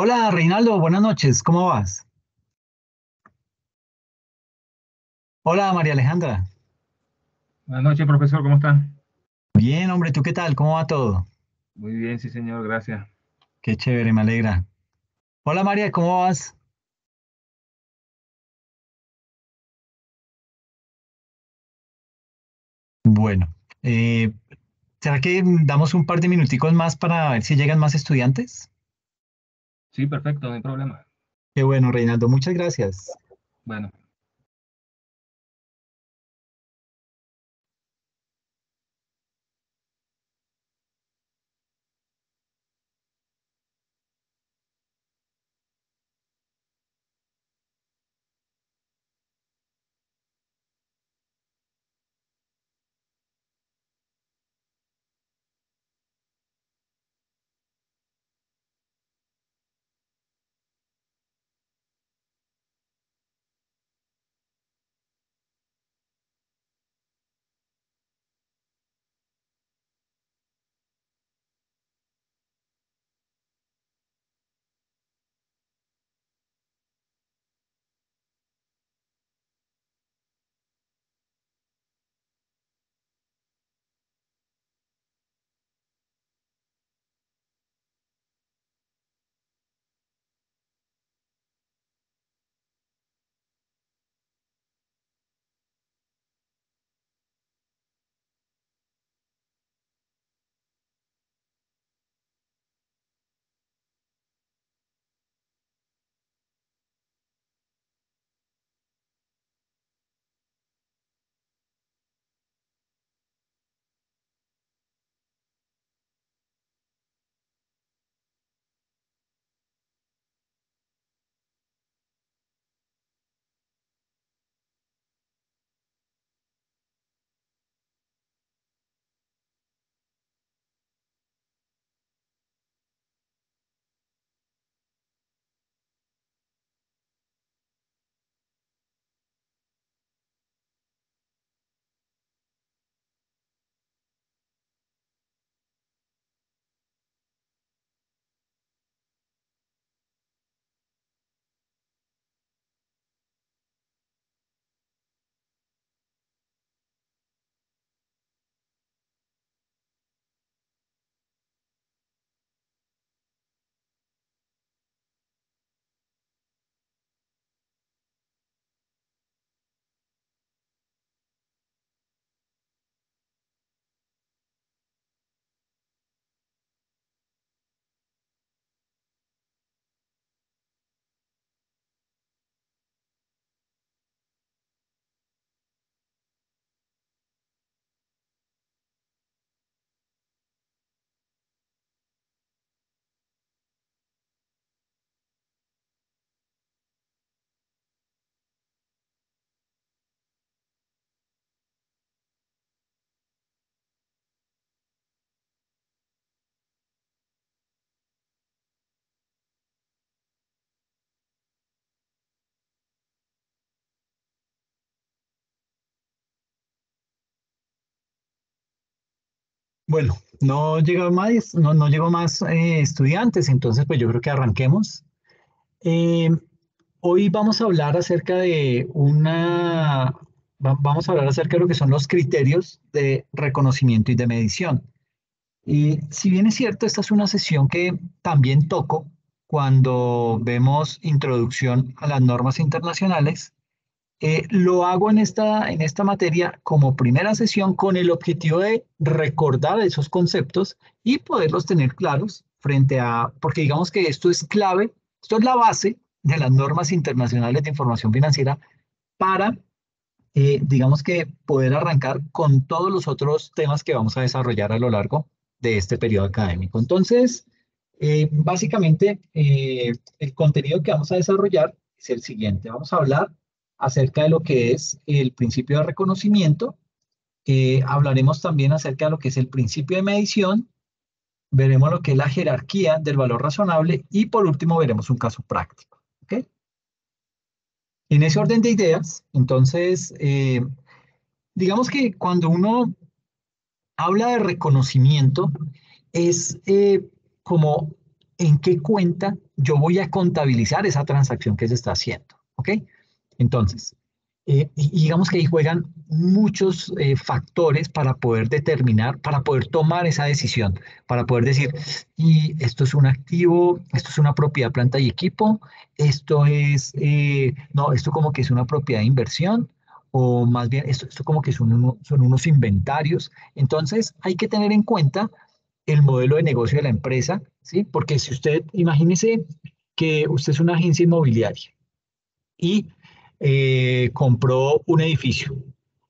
Hola Reinaldo, buenas noches, ¿cómo vas? Hola María Alejandra. Buenas noches, profesor, ¿cómo está? Bien, hombre, ¿tú qué tal? ¿Cómo va todo? Muy bien, sí, señor, gracias. Qué chévere, me alegra. Hola María, ¿cómo vas? Bueno, eh, ¿será que damos un par de minuticos más para ver si llegan más estudiantes? Sí, perfecto, no hay problema. Qué bueno, Reinaldo, muchas gracias. Bueno, Bueno, no llegó más estudiantes, entonces pues yo creo que arranquemos. Eh, Hoy vamos a hablar acerca de vamos a hablar acerca de lo que son los criterios de reconocimiento y de medición. Y si bien es cierto, esta es una sesión que también toco cuando vemos introducción a las normas internacionales. Lo hago en esta materia como primera sesión con el objetivo de recordar esos conceptos y poderlos tener claros porque digamos que esto es clave, esto es la base de las normas internacionales de información financiera para, digamos que poder arrancar con todos los otros temas que vamos a desarrollar a lo largo de este periodo académico. Entonces, básicamente, el contenido que vamos a desarrollar es el siguiente. Vamos a hablar acerca de lo que es el principio de reconocimiento. Hablaremos también acerca de lo que es el principio de medición. Veremos lo que es la jerarquía del valor razonable y por último veremos un caso práctico. ¿Ok? En ese orden de ideas, entonces, digamos que cuando uno habla de reconocimiento, es como en qué cuenta yo voy a contabilizar esa transacción que se está haciendo, ¿ok? Entonces, y digamos que ahí juegan muchos factores para poder determinar, para poder tomar esa decisión, para poder decir, y esto es un activo, esto es una propiedad, planta y equipo, esto es, no, esto como que es una propiedad de inversión, o más bien, esto como que son unos inventarios. Entonces, hay que tener en cuenta el modelo de negocio de la empresa, ¿sí? Porque si usted, imagínese que usted es una agencia inmobiliaria y compró un edificio.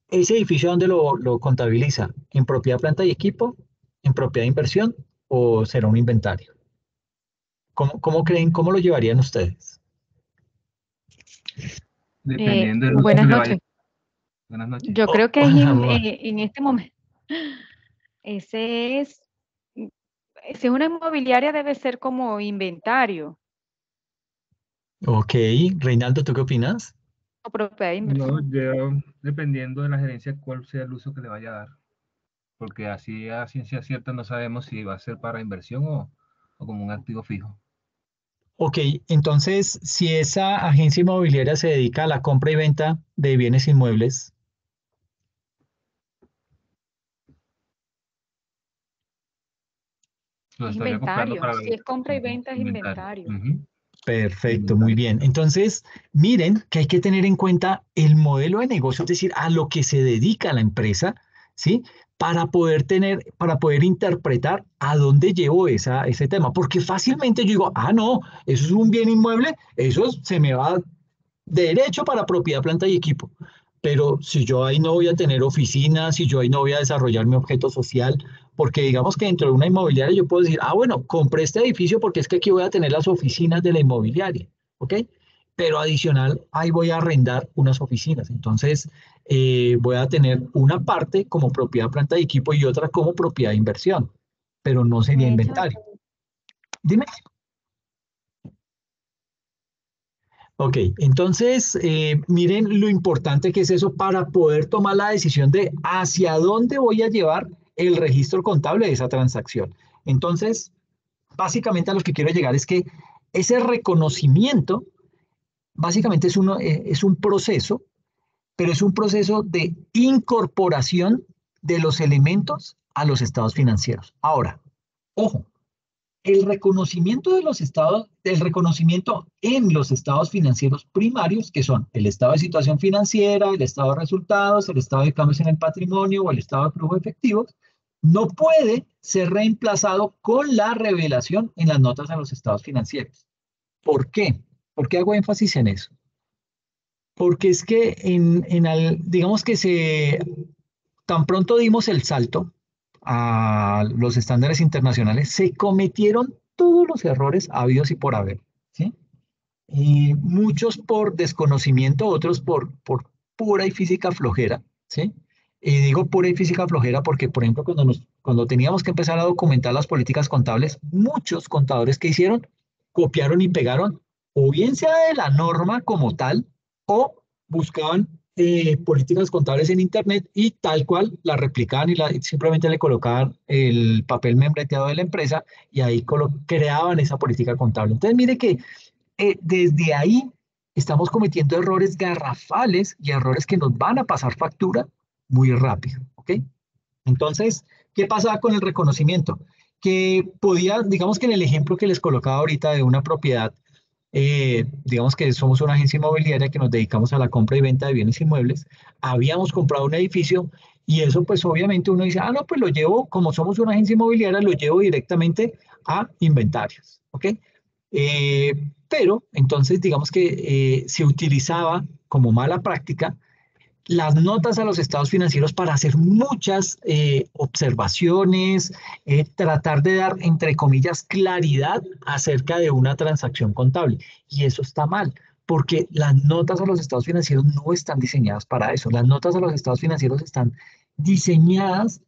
¿Ese edificio dónde lo contabiliza? ¿En propiedad, planta y equipo? ¿En propiedad de inversión? ¿O será un inventario? ¿Cómo creen, cómo lo llevarían ustedes? Dependiendo del uso que Buenas le vaya. noches. Buenas noches. Yo Oh, creo que en este momento, ese es, si es una inmobiliaria debe ser como inventario ok, Reinaldo, ¿tú qué opinas? o propiedad de No, inversión. yo, dependiendo de la gerencia, cuál sea el uso que le vaya a dar. Porque así a ciencia cierta no sabemos si va a ser para inversión o como un activo fijo. Ok, entonces, si esa agencia inmobiliaria se dedica a la compra y venta de bienes inmuebles, Lo Es estaría comprando inventario. para Si es compra y venta es inventario. inventario. Ujú, perfecto, muy inventario. bien. Entonces, miren que hay que tener en cuenta el modelo de negocio, es decir, a lo que se dedica la empresa, ¿sí? Para poder interpretar a dónde llevo ese tema. Porque fácilmente yo digo, ah, no, eso es un bien inmueble, se me va derecho para propiedad, planta y equipo. Pero si yo ahí no voy a tener oficinas, si yo ahí no voy a desarrollar mi objeto social, porque digamos que dentro de una inmobiliaria yo puedo decir, ah, bueno, compré este edificio porque es que aquí voy a tener las oficinas de la inmobiliaria, ¿ok? Pero adicional, ahí voy a arrendar unas oficinas. Entonces, voy a tener una parte como propiedad, planta y equipo y otra como propiedad de inversión, pero no sería De hecho, inventario. Dime. Ok, entonces miren lo importante que es eso para poder tomar la decisión de hacia dónde voy a llevar el registro contable de esa transacción. Entonces, básicamente a lo que quiero llegar es que ese reconocimiento básicamente es un proceso, pero es un proceso de incorporación de los elementos a los estados financieros. Ahora, ojo, el reconocimiento de los estados, el reconocimiento en los estados financieros primarios, que son el estado de situación financiera, el estado de resultados, el estado de cambios en el patrimonio o el estado de flujo efectivo, no puede ser reemplazado con la revelación en las notas a los estados financieros. ¿Por qué? ¿Por qué hago énfasis en eso? Porque es que digamos que tan pronto dimos el salto a los estándares internacionales, se cometieron todos los errores habidos y por haber, ¿sí? Y muchos por desconocimiento, otros por pura y física flojera, ¿sí? Y digo pura y física flojera porque, por ejemplo, cuando teníamos que empezar a documentar las políticas contables, muchos contadores que hicieron copiaron y pegaron, o bien sea de la norma como tal, o buscaban políticas contables en Internet y tal cual la replicaban y simplemente le colocaban el papel membreteado de la empresa y ahí creaban esa política contable. Entonces, mire que desde ahí estamos cometiendo errores garrafales y errores que nos van a pasar factura muy rápido, ¿ok? Entonces, ¿qué pasa con el reconocimiento? Que podía, digamos que en el ejemplo que les colocaba ahorita de una propiedad, digamos que somos una agencia inmobiliaria que nos dedicamos a la compra y venta de bienes inmuebles, habíamos comprado un edificio y eso pues obviamente uno dice, ah, no, pues lo llevo, como somos una agencia inmobiliaria, lo llevo directamente a inventarios, ¿ok? Pero entonces digamos que se utilizaba como mala práctica las notas a los estados financieros para hacer muchas observaciones, tratar de dar, entre comillas, claridad acerca de una transacción contable. Y eso está mal, porque las notas a los estados financieros no están diseñadas para eso. Las notas a los estados financieros están diseñadas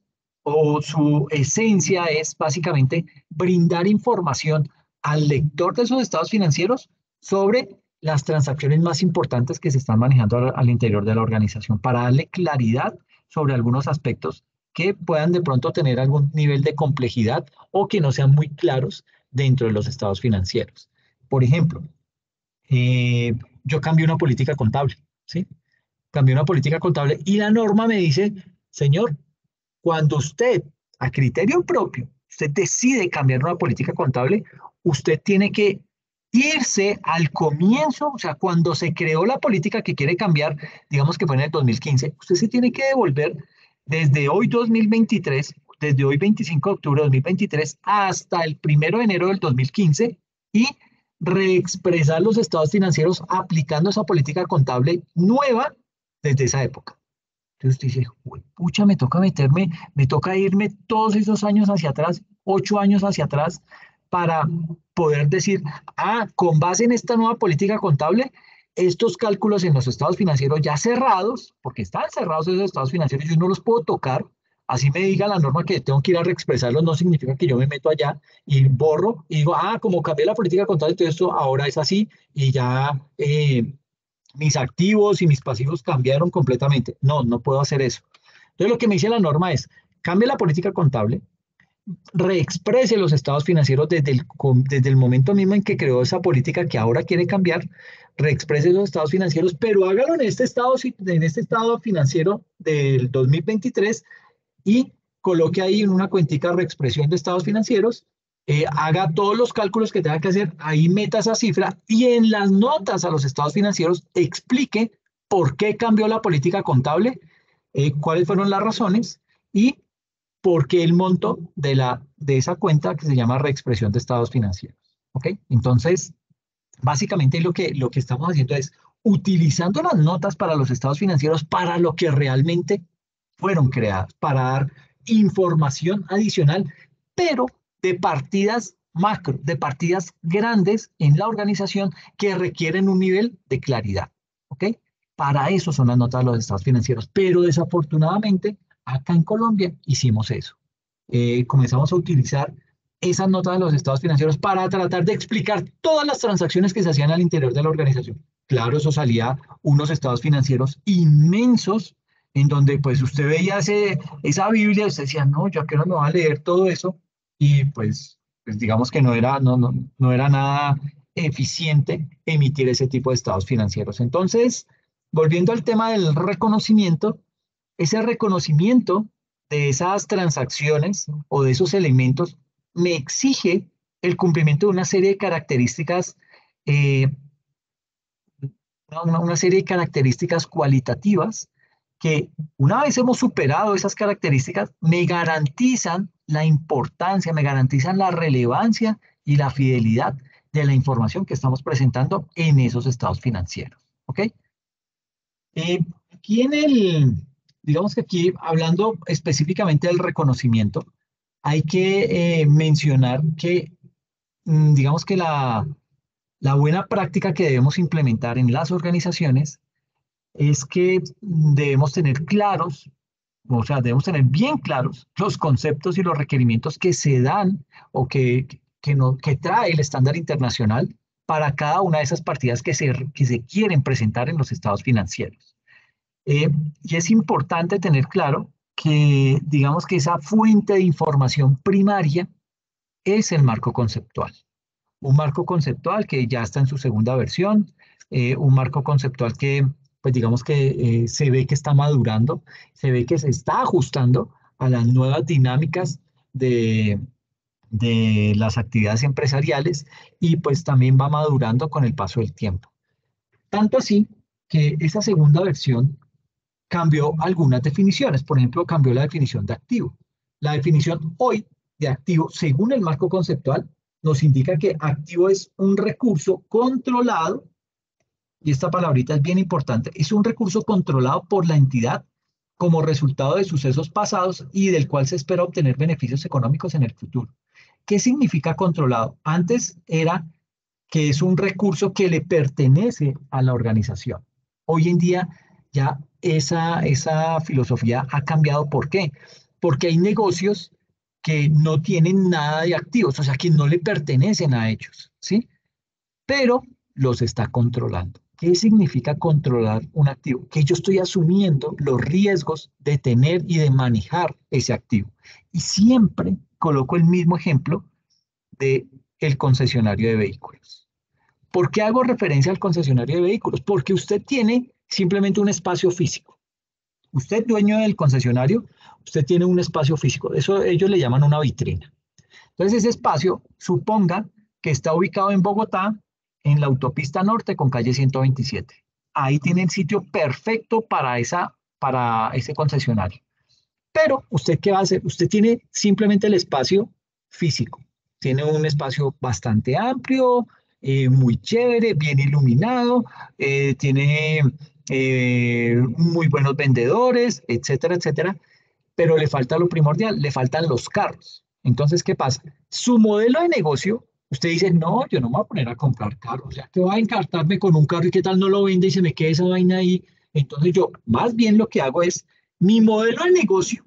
o su esencia es básicamente brindar información al lector de esos estados financieros sobre las transacciones más importantes que se están manejando al interior de la organización para darle claridad sobre algunos aspectos que puedan de pronto tener algún nivel de complejidad o que no sean muy claros dentro de los estados financieros. Por ejemplo, yo cambié una política contable, ¿sí? Cambié una política contable y la norma me dice, señor, cuando usted, a criterio propio, usted decide cambiar una política contable, usted tiene que irse al comienzo, o sea, cuando se creó la política que quiere cambiar, digamos que fue en el 2015, usted se tiene que devolver desde hoy 2023, desde hoy 25 de octubre de 2023 hasta el 1 de enero del 2015 y reexpresar los estados financieros aplicando esa política contable nueva desde esa época. Entonces usted dice, pucha, me toca irme todos esos años hacia atrás, 8 años hacia atrás, para poder decir, con base en esta nueva política contable, estos cálculos en los estados financieros ya cerrados, porque están cerrados esos estados financieros, yo no los puedo tocar, así me diga la norma que tengo que ir a reexpresarlos, no significa que yo me meto allá y borro y digo, como cambié la política contable, entonces esto ahora es así y ya mis activos y mis pasivos cambiaron completamente. No, no puedo hacer eso. Entonces lo que me dice la norma es, cambie la política contable, reexprese los estados financieros desde el momento mismo en que creó esa política que ahora quiere cambiar, reexprese los estados financieros, pero hágalo en este estado financiero del 2023 y coloque ahí en una cuentica reexpresión de estados financieros, haga todos los cálculos que tenga que hacer, ahí meta esa cifra y en las notas a los estados financieros explique por qué cambió la política contable, cuáles fueron las razones y por qué el monto de esa cuenta que se llama reexpresión de estados financieros. ¿Ok? Entonces, básicamente lo que estamos haciendo es utilizando las notas para los estados financieros para lo que realmente fueron creadas, para dar información adicional, pero de partidas macro, de partidas grandes en la organización que requieren un nivel de claridad. ¿Ok? Para eso son las notas de los estados financieros, pero desafortunadamente acá en Colombia hicimos eso. Comenzamos a utilizar esas notas de los estados financieros para tratar de explicar todas las transacciones que se hacían al interior de la organización. Claro, eso salía unos estados financieros inmensos en donde pues usted veía esa Biblia y usted decía, no, yo a qué no me voy a leer todo eso y pues digamos que no era nada eficiente emitir ese tipo de estados financieros. Entonces, volviendo al tema del reconocimiento, ese reconocimiento de esas transacciones o de esos elementos me exige el cumplimiento de una serie de características, una serie de características cualitativas que una vez hemos superado esas características, me garantizan la importancia, me garantizan la relevancia y la fidelidad de la información que estamos presentando en esos estados financieros. ¿Ok? Aquí digamos que aquí hablando específicamente del reconocimiento, hay que mencionar que, digamos que la buena práctica que debemos implementar en las organizaciones es que debemos tener claros, o sea, debemos tener bien claros los conceptos y los requerimientos que se dan o que trae el estándar internacional para cada una de esas partidas que se quieren presentar en los estados financieros. Y es importante tener claro que, digamos que esa fuente de información primaria es el marco conceptual. Un marco conceptual que ya está en su segunda versión, un marco conceptual que, pues digamos que se ve que está madurando, se ve que se está ajustando a las nuevas dinámicas de las actividades empresariales y pues también va madurando con el paso del tiempo. Tanto así que esa segunda versión cambió algunas definiciones. Por ejemplo, cambió la definición de activo. La definición hoy de activo, según el marco conceptual, nos indica que activo es un recurso controlado, y esta palabrita es bien importante, es un recurso controlado por la entidad como resultado de sucesos pasados y del cual se espera obtener beneficios económicos en el futuro. ¿Qué significa controlado? Antes era que es un recurso que le pertenece a la organización. Hoy en día ya esa filosofía ha cambiado. ¿Por qué? Porque hay negocios que no tienen nada de activos, o sea, que no le pertenecen a ellos, ¿sí? Pero los está controlando. ¿Qué significa controlar un activo? Que yo estoy asumiendo los riesgos de tener y de manejar ese activo. Y siempre coloco el mismo ejemplo de el concesionario de vehículos. ¿Por qué hago referencia al concesionario de vehículos? Porque usted tiene simplemente un espacio físico. Usted, dueño del concesionario, usted tiene un espacio físico. Eso ellos le llaman una vitrina. Entonces, ese espacio, suponga que está ubicado en Bogotá, en la autopista norte con calle 127. Ahí tiene el sitio perfecto para ese concesionario. Pero, ¿usted qué va a hacer? Usted tiene simplemente el espacio físico. Tiene un espacio bastante amplio, muy chévere, bien iluminado, tiene muy buenos vendedores, etcétera, etcétera, pero le falta lo primordial, le faltan los carros. Entonces, ¿qué pasa? Su modelo de negocio, usted dice, no, yo no me voy a poner a comprar carros, o sea, que voy a encartarme con un carro y qué tal no lo vende y se me quede esa vaina ahí. Entonces yo, más bien lo que hago es, mi modelo de negocio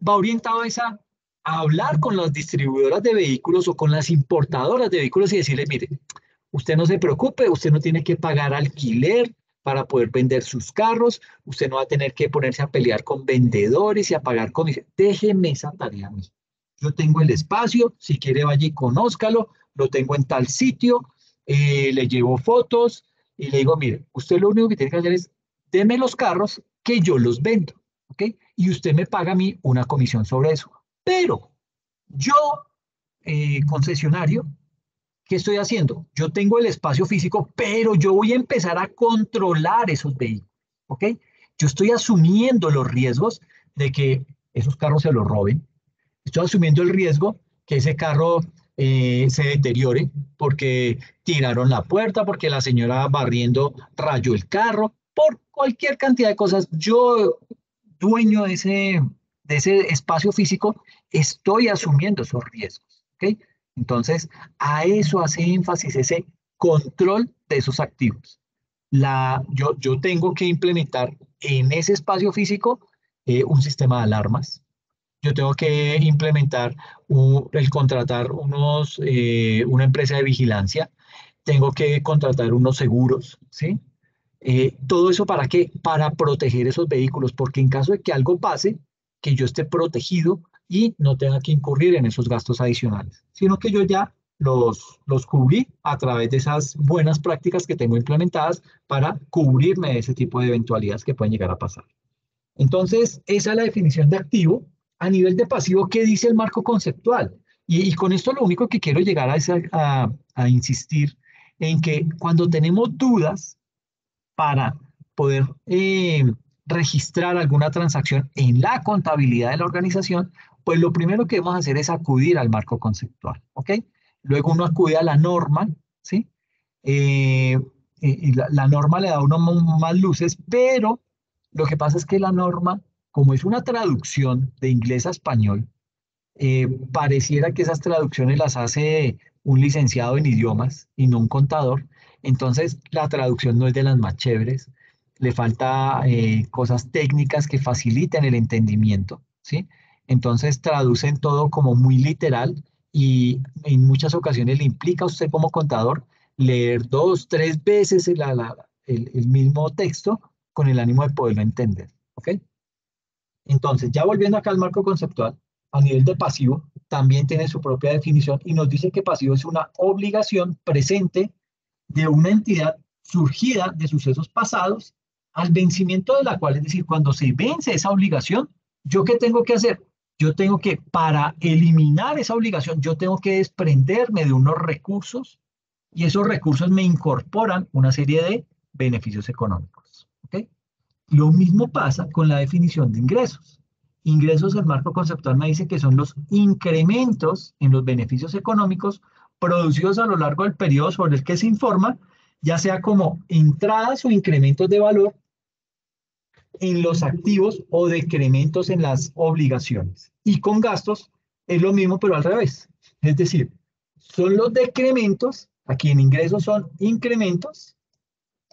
va orientado a hablar con las distribuidoras de vehículos o con las importadoras de vehículos y decirle, mire, usted no se preocupe, usted no tiene que pagar alquiler para poder vender sus carros, usted no va a tener que ponerse a pelear con vendedores y a pagar comisiones. Déjeme esa tarea a mí. Yo tengo el espacio, si quiere vaya y conózcalo, lo tengo en tal sitio, le llevo fotos y le digo, mire, usted lo único que tiene que hacer es, deme los carros que yo los vendo, ¿ok? Y usted me paga a mí una comisión sobre eso. Pero yo, concesionario, ¿qué estoy haciendo? Yo tengo el espacio físico, pero yo voy a empezar a controlar esos vehículos, ¿ok? Yo estoy asumiendo los riesgos de que esos carros se los roben. Estoy asumiendo el riesgo que ese carro se deteriore porque tiraron la puerta, porque la señora barriendo rayó el carro, por cualquier cantidad de cosas. Yo, dueño de ese espacio físico, estoy asumiendo esos riesgos, ¿ok? Entonces, a eso hace énfasis ese control de esos activos. Yo tengo que implementar en ese espacio físico un sistema de alarmas. Yo tengo que implementar el contratar una empresa de vigilancia. Tengo que contratar unos seguros, ¿sí? ¿Todo eso para qué? Para proteger esos vehículos, porque en caso de que algo pase, que yo esté protegido y no tenga que incurrir en esos gastos adicionales, sino que yo ya los cubrí a través de esas buenas prácticas que tengo implementadas para cubrirme de ese tipo de eventualidades que pueden llegar a pasar. Entonces, esa es la definición de activo. A nivel de pasivo, ¿qué dice el marco conceptual? Y con esto lo único que quiero llegar a insistir en que cuando tenemos dudas, para poder registrar alguna transacción en la contabilidad de la organización, pues lo primero que debemos hacer es acudir al marco conceptual, ¿ok? Luego uno acude a la norma, ¿sí? Y la norma le da a uno más luces, pero lo que pasa es que la norma, como es una traducción de inglés a español, pareciera que esas traducciones las hace un licenciado en idiomas y no un contador. Entonces, la traducción no es de las más chéveres. Le falta cosas técnicas que faciliten el entendimiento, ¿sí? Entonces, traducen todo como muy literal y en muchas ocasiones le implica a usted como contador leer 2, 3 veces el mismo texto con el ánimo de poderlo entender, ¿ok? Entonces, ya volviendo acá al marco conceptual, a nivel de pasivo, también tiene su propia definición y nos dice que pasivo es una obligación presente de una entidad surgida de sucesos pasados al vencimiento de la cual, es decir, cuando se vence esa obligación, ¿yo qué tengo que hacer? Yo tengo que, para eliminar esa obligación, yo tengo que desprenderme de unos recursos y esos recursos me incorporan una serie de beneficios económicos, ¿ok? Lo mismo pasa con la definición de ingresos. Ingresos, el marco conceptual me dice que son los incrementos en los beneficios económicos producidos a lo largo del periodo sobre el que se informa, ya sea como entradas o incrementos de valor en los activos o decrementos en las obligaciones. Y con gastos es lo mismo, pero al revés. Es decir, son los decrementos, aquí en ingresos son incrementos,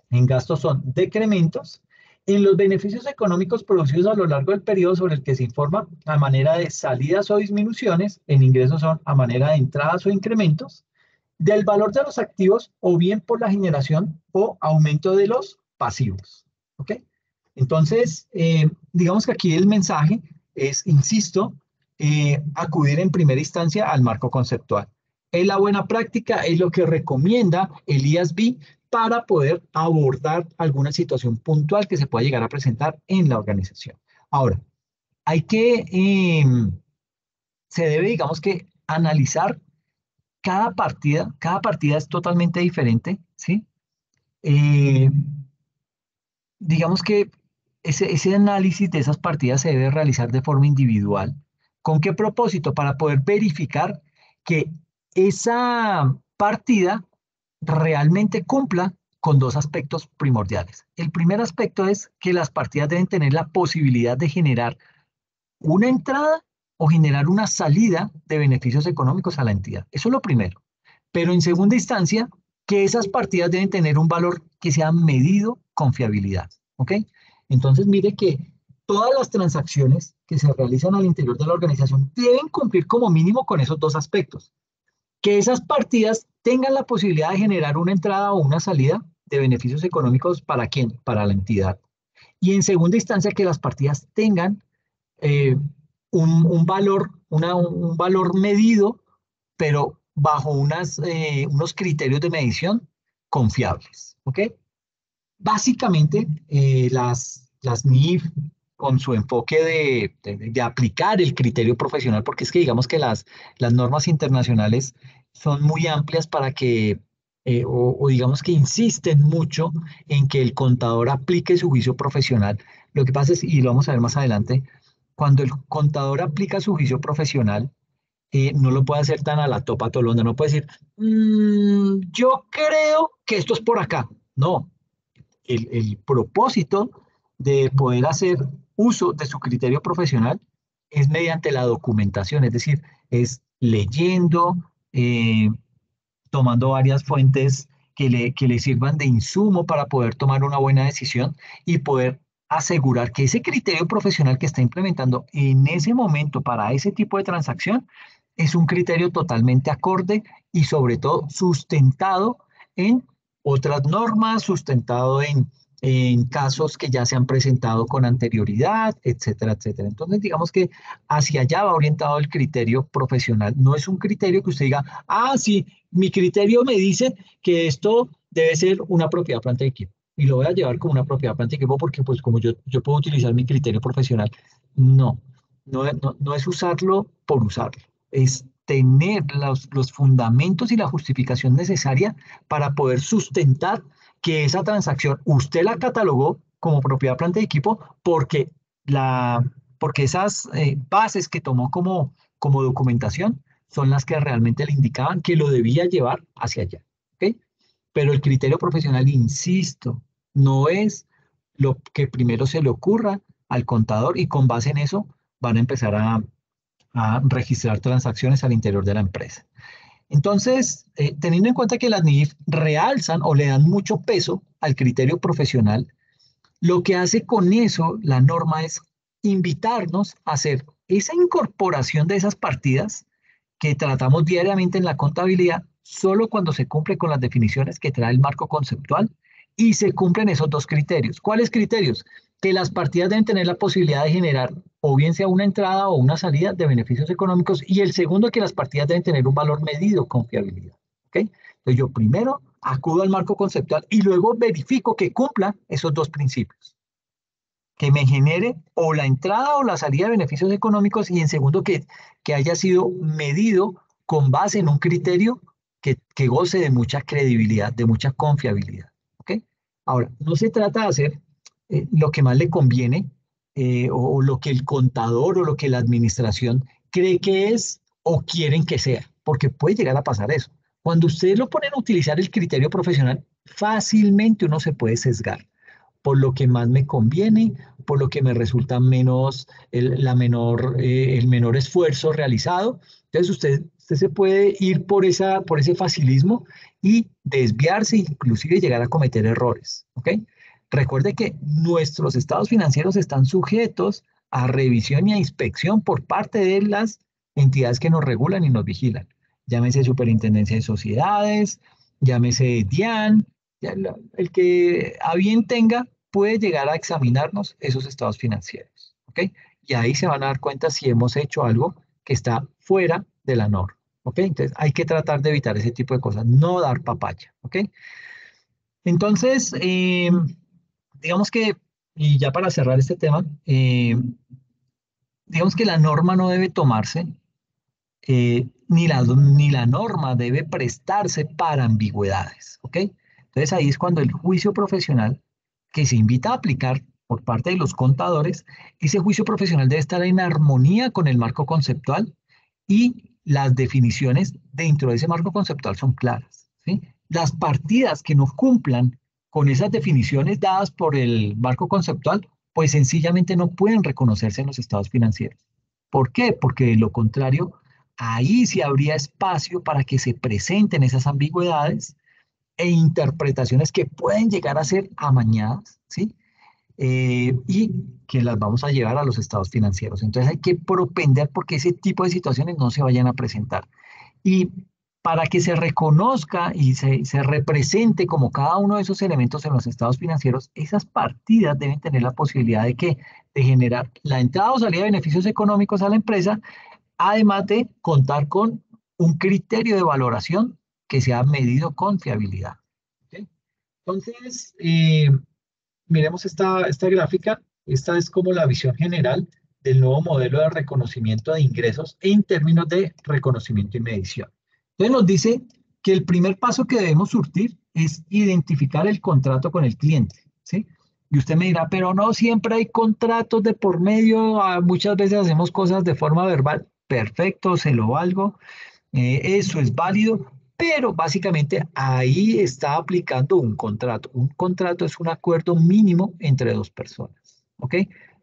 en gastos son decrementos, en los beneficios económicos producidos a lo largo del periodo sobre el que se informa a manera de salidas o disminuciones, en ingresos son a manera de entradas o incrementos, del valor de los activos o bien por la generación o aumento de los pasivos. ¿Ok? Entonces, digamos que aquí el mensaje es, insisto, acudir en primera instancia al marco conceptual. Es la buena práctica, es lo que recomienda el IASB para poder abordar alguna situación puntual que se pueda llegar a presentar en la organización. Ahora, hay que, se debe, digamos que, analizar cada partida es totalmente diferente, ¿sí? Eh, digamos que ese análisis de esas partidas se debe realizar de forma individual. ¿Con qué propósito? Para poder verificar que esa partida realmente cumpla con dos aspectos primordiales. El primer aspecto es que las partidas deben tener la posibilidad de generar una entrada o generar una salida de beneficios económicos a la entidad. Eso es lo primero. Pero en segunda instancia, que esas partidas deben tener un valor que sea medido con fiabilidad. ¿Ok? Entonces, mire que todas las transacciones que se realizan al interior de la organización deben cumplir como mínimo con esos dos aspectos. Que esas partidas tengan la posibilidad de generar una entrada o una salida de beneficios económicos para quién, para la entidad. Y en segunda instancia, que las partidas tengan eh, un valor, un valor medido, pero bajo unos criterios de medición confiables. ¿Ok? Básicamente, las NIF, con su enfoque de aplicar el criterio profesional, porque es que digamos que las normas internacionales son muy amplias para que, o digamos que insisten mucho en que el contador aplique su juicio profesional. Lo que pasa es, y lo vamos a ver más adelante, cuando el contador aplica su juicio profesional, no lo puede hacer tan a la topa tolonda, no puede decir, yo creo que esto es por acá. No, el propósito de poder hacer uso de su criterio profesional es mediante la documentación, es decir, es leyendo, tomando varias fuentes que le sirvan de insumo para poder tomar una buena decisión y poder asegurar que ese criterio profesional que está implementando en ese momento para ese tipo de transacción es un criterio totalmente acorde y sobre todo sustentado en otras normas, sustentado en casos que ya se han presentado con anterioridad, etcétera, etcétera. Entonces, digamos que hacia allá va orientado el criterio profesional. No es un criterio que usted diga, ah, sí, mi criterio me dice que esto debe ser una propiedad planta de equipo y lo voy a llevar como una propiedad planta de equipo porque pues como yo puedo utilizar mi criterio profesional. No, no es usarlo por usarlo, es tener los fundamentos y la justificación necesaria para poder sustentar que esa transacción usted la catalogó como propiedad planta de equipo porque, porque esas bases que tomó como documentación son las que realmente le indicaban que lo debía llevar hacia allá. ¿Ok? Pero el criterio profesional, insisto, no es lo que primero se le ocurra al contador y con base en eso van a empezar a registrar transacciones al interior de la empresa. Entonces, teniendo en cuenta que las NIF realzan o le dan mucho peso al criterio profesional, lo que hace con eso la norma es invitarnos a hacer esa incorporación de esas partidas que tratamos diariamente en la contabilidad solo cuando se cumple con las definiciones que trae el marco conceptual y se cumplen esos dos criterios. ¿Cuáles criterios? Que las partidas deben tener la posibilidad de generar o bien sea una entrada o una salida de beneficios económicos y el segundo que las partidas deben tener un valor medido con fiabilidad. ¿Ok? Entonces yo primero acudo al marco conceptual y luego verifico que cumpla esos dos principios. Que me genere o la entrada o la salida de beneficios económicos y en segundo que haya sido medido con base en un criterio que goce de mucha credibilidad, de mucha confiabilidad. ¿Ok? Ahora, no se trata de hacer lo que más le conviene o lo que el contador o lo que la administración cree que es o quieren que sea, porque puede llegar a pasar eso. Cuando ustedes lo ponen a utilizar el criterio profesional, fácilmente uno se puede sesgar por lo que más me conviene, por lo que me resulta menos, el menor esfuerzo realizado. Entonces usted se puede ir por ese facilismo y desviarse, inclusive llegar a cometer errores. ¿Ok? Recuerde que nuestros estados financieros están sujetos a revisión y a inspección por parte de las entidades que nos regulan y nos vigilan. Llámese Superintendencia de Sociedades, llámese DIAN, el que a bien tenga puede llegar a examinarnos esos estados financieros. ¿Ok? Y ahí se van a dar cuenta si hemos hecho algo que está fuera de la norma. ¿ok? Entonces hay que tratar de evitar ese tipo de cosas, no dar papaya, ¿ok? Entonces, digamos que, y ya para cerrar este tema, digamos que la norma no debe tomarse, ni la norma debe prestarse para ambigüedades, ¿ok? Entonces ahí es cuando el juicio profesional que se invita a aplicar por parte de los contadores, ese juicio profesional debe estar en armonía con el marco conceptual y las definiciones dentro de ese marco conceptual son claras, ¿sí? Las partidas que no cumplan con esas definiciones dadas por el marco conceptual, pues sencillamente no pueden reconocerse en los estados financieros. ¿Por qué? Porque de lo contrario, ahí sí habría espacio para que se presenten esas ambigüedades e interpretaciones que pueden llegar a ser amañadas, ¿sí? Y que las vamos a llevar a los estados financieros. Entonces hay que propender porque ese tipo de situaciones no se vayan a presentar. Y para que se reconozca y se represente como cada uno de esos elementos en los estados financieros, esas partidas deben tener la posibilidad de generar la entrada o salida de beneficios económicos a la empresa, además de contar con un criterio de valoración que sea medido con fiabilidad. ¿Okay? Entonces, miremos esta gráfica. Esta es como la visión general del nuevo modelo de reconocimiento de ingresos en términos de reconocimiento y medición. Entonces nos dice que el primer paso que debemos surtir es identificar el contrato con el cliente, ¿sí? Y usted me dirá, pero no siempre hay contratos de por medio, muchas veces hacemos cosas de forma verbal. Perfecto, se lo valgo, eso es válido, pero básicamente ahí está aplicando un contrato. Un contrato es un acuerdo mínimo entre dos personas, ¿ok?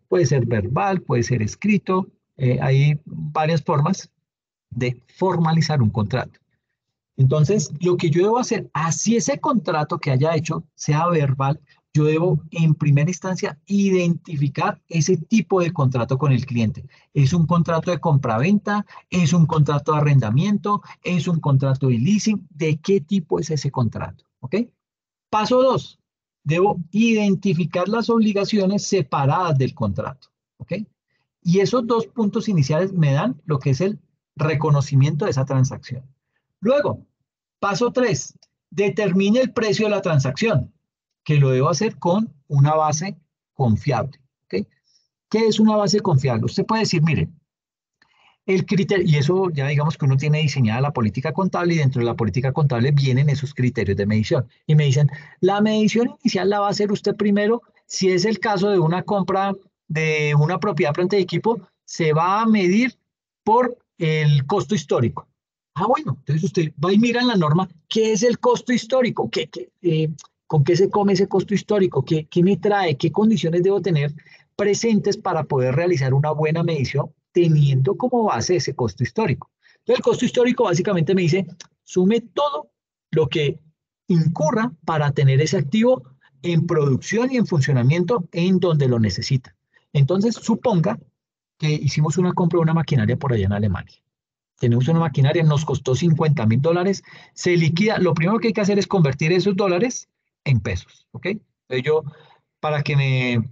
Puede ser verbal, puede ser escrito, hay varias formas de formalizar un contrato. Entonces, lo que yo debo hacer, así ese contrato que haya hecho sea verbal, yo debo en primera instancia identificar ese tipo de contrato con el cliente. ¿Es un contrato de compraventa? ¿Es un contrato de arrendamiento? ¿Es un contrato de leasing? ¿De qué tipo es ese contrato? ¿Ok? Paso 2. Debo identificar las obligaciones separadas del contrato. ¿Ok? Y esos dos puntos iniciales me dan lo que es el reconocimiento de esa transacción. Luego, paso 3, determine el precio de la transacción, que lo debo hacer con una base confiable. ¿Okay? ¿Qué es una base confiable? Usted puede decir, mire, el criterio, y eso ya digamos que uno tiene diseñada la política contable y dentro de la política contable vienen esos criterios de medición. Y me dicen, la medición inicial la va a hacer usted primero, si es el caso de una compra de una propiedad planta de equipo, se va a medir por el costo histórico. Ah, bueno, entonces usted va y mira en la norma qué es el costo histórico, con qué se come ese costo histórico, qué me trae, qué condiciones debo tener presentes para poder realizar una buena medición teniendo como base ese costo histórico. Entonces, el costo histórico básicamente me dice, sume todo lo que incurra para tener ese activo en producción y en funcionamiento en donde lo necesita. Entonces, suponga que hicimos una compra de una maquinaria por allá en Alemania. Tenemos una maquinaria, nos costó $50,000, se liquida. Lo primero que hay que hacer es convertir esos dólares en pesos, ¿ok? Entonces yo, para que me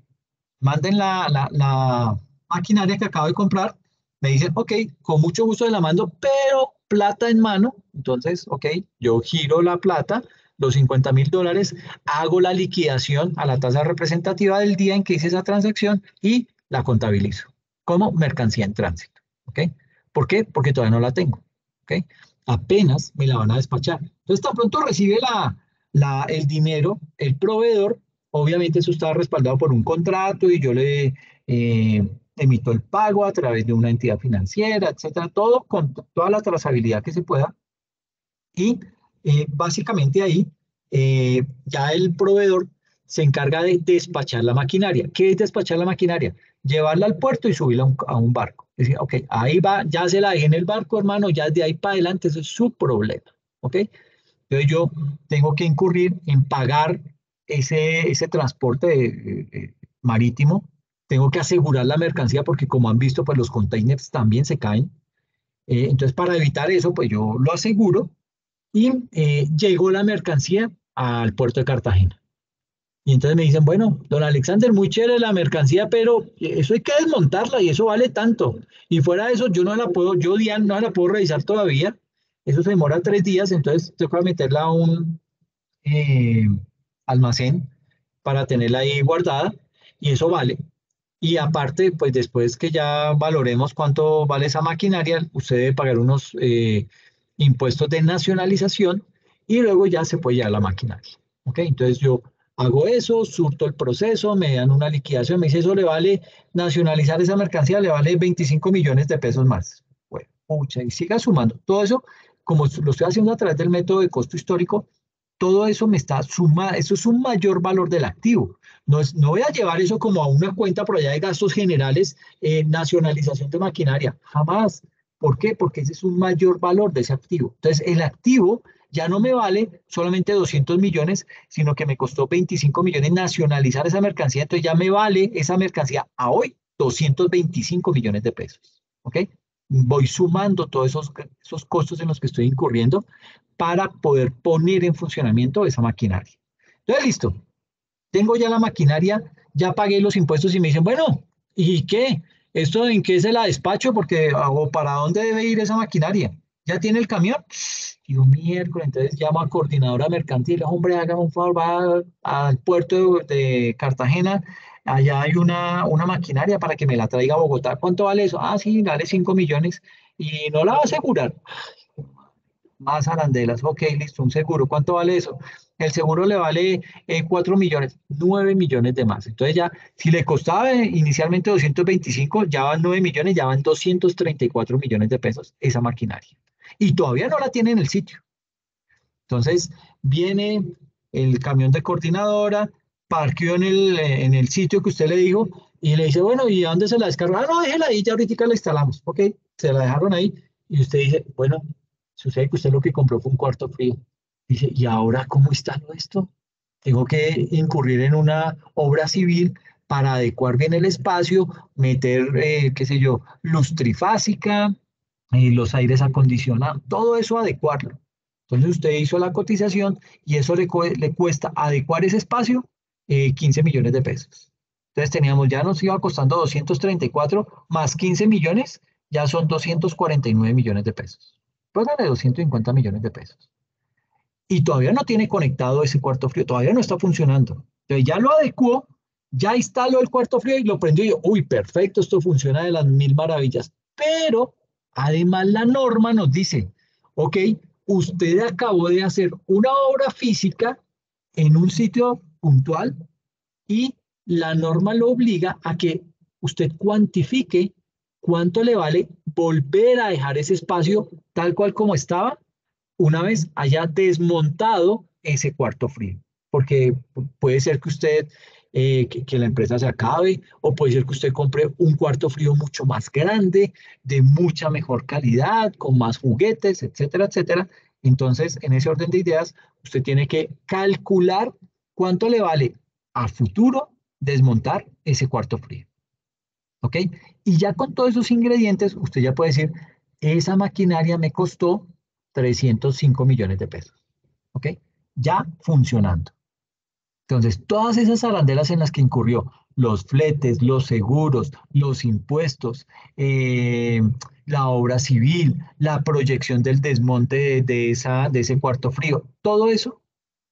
manden la maquinaria que acabo de comprar, me dicen, ok, con mucho gusto la mando, pero plata en mano. Entonces, ok, yo giro la plata, los $50,000, hago la liquidación a la tasa representativa del día en que hice esa transacción y la contabilizo como mercancía en tránsito. ¿Ok? ¿Por qué? Porque todavía no la tengo. ¿Ok? Apenas me la van a despachar. Entonces, tan pronto recibe el dinero, el proveedor, obviamente eso está respaldado por un contrato y yo le emito el pago a través de una entidad financiera, etcétera, todo con toda la trazabilidad que se pueda. Y básicamente ahí ya el proveedor se encarga de despachar la maquinaria. ¿Qué es despachar la maquinaria? Llevarla al puerto y subirla a un barco. Es decir, ok, ahí va, ya se la dejé en el barco, hermano, ya de ahí para adelante, eso es su problema. ¿Ok? Entonces yo tengo que incurrir en pagar ese transporte marítimo. Tengo que asegurar la mercancía porque como han visto, pues los containers también se caen. Entonces para evitar eso, pues yo lo aseguro y llegó la mercancía al puerto de Cartagena. Y entonces me dicen, bueno, don Alexander, muy chévere la mercancía, pero eso hay que desmontarla y eso vale tanto. Y fuera de eso, yo no la puedo, yo Diane no la puedo revisar todavía. Eso se demora 3 días, entonces toca meterla a un eh, almacén para tenerla ahí guardada y eso vale. Y aparte, pues después que ya valoremos cuánto vale esa maquinaria, usted debe pagar unos impuestos de nacionalización y luego ya se puede llevar la maquinaria. ¿Ok? Entonces yo hago eso, surto el proceso, me dan una liquidación, me dice eso le vale, nacionalizar esa mercancía le vale 25 millones de pesos más. Bueno, pucha, y siga sumando. Todo eso, como lo estoy haciendo a través del método de costo histórico, todo eso me está sumando, eso es un mayor valor del activo. No voy a llevar eso como a una cuenta por allá de gastos generales, nacionalización de maquinaria, jamás. ¿Por qué? Porque ese es un mayor valor de ese activo. Entonces, el activo ya no me vale solamente 200 millones, sino que me costó 25 millones nacionalizar esa mercancía, entonces ya me vale esa mercancía a hoy 225 millones de pesos. ¿Ok? Voy sumando todos esos costos en los que estoy incurriendo para poder poner en funcionamiento esa maquinaria. Entonces, listo, tengo ya la maquinaria, ya pagué los impuestos y me dicen, bueno, ¿y qué? ¿Esto en qué se la despacho? Porque, o ¿para dónde debe ir esa maquinaria? ¿Ya tiene el camión? Digo, miércoles, entonces llamo a coordinadora mercantil, hombre, hágame un favor, va al puerto de Cartagena, allá hay una maquinaria para que me la traiga a Bogotá. ¿Cuánto vale eso? Ah, sí, vale 5 millones y no la va a asegurar. Más arandelas, ok, listo, un seguro. ¿Cuánto vale eso? El seguro le vale 4 millones, 9 millones de más. Entonces ya, si le costaba inicialmente 225, ya van 9 millones, ya van 234 millones de pesos esa maquinaria. Y todavía no la tiene en el sitio. Entonces viene el camión de coordinadora, parqueó en el sitio que usted le dijo y le dice, bueno, ¿y a dónde se la descarga? Ah, no, déjela ahí, ya ahorita la instalamos. Ok, se la dejaron ahí y usted dice, bueno, sucede que usted lo que compró fue un cuarto frío. Dice, ¿y ahora cómo instalo esto? Tengo que incurrir en una obra civil para adecuar bien el espacio, meter, qué sé yo, luz trifásica, los aires acondicionados, todo eso adecuarlo. Entonces usted hizo la cotización y eso le cuesta adecuar ese espacio 15 millones de pesos. Entonces teníamos, ya nos iba costando 234 más 15 millones, ya son 249 millones de pesos. Póngale 250 millones de pesos. Y todavía no tiene conectado ese cuarto frío, todavía no está funcionando. Entonces ya lo adecuó, ya instaló el cuarto frío y lo prendió y yo, uy, perfecto, esto funciona de las mil maravillas. Pero además la norma nos dice, ok, usted acabó de hacer una obra física en un sitio puntual y la norma lo obliga a que usted cuantifique cuánto le vale volver a dejar ese espacio tal cual como estaba una vez haya desmontado ese cuarto frío. Porque puede ser que usted, que la empresa se acabe, o puede ser que usted compre un cuarto frío mucho más grande, de mucha mejor calidad, con más juguetes, etcétera, etcétera. Entonces, en ese orden de ideas, usted tiene que calcular cuánto le vale a futuro desmontar ese cuarto frío. ¿Ok? Y ya con todos esos ingredientes, usted ya puede decir, esa maquinaria me costó 305 millones de pesos. ¿Ok? Ya funcionando. Entonces, todas esas arandelas en las que incurrió, los fletes, los seguros, los impuestos, la obra civil, la proyección del desmonte de ese cuarto frío, todo eso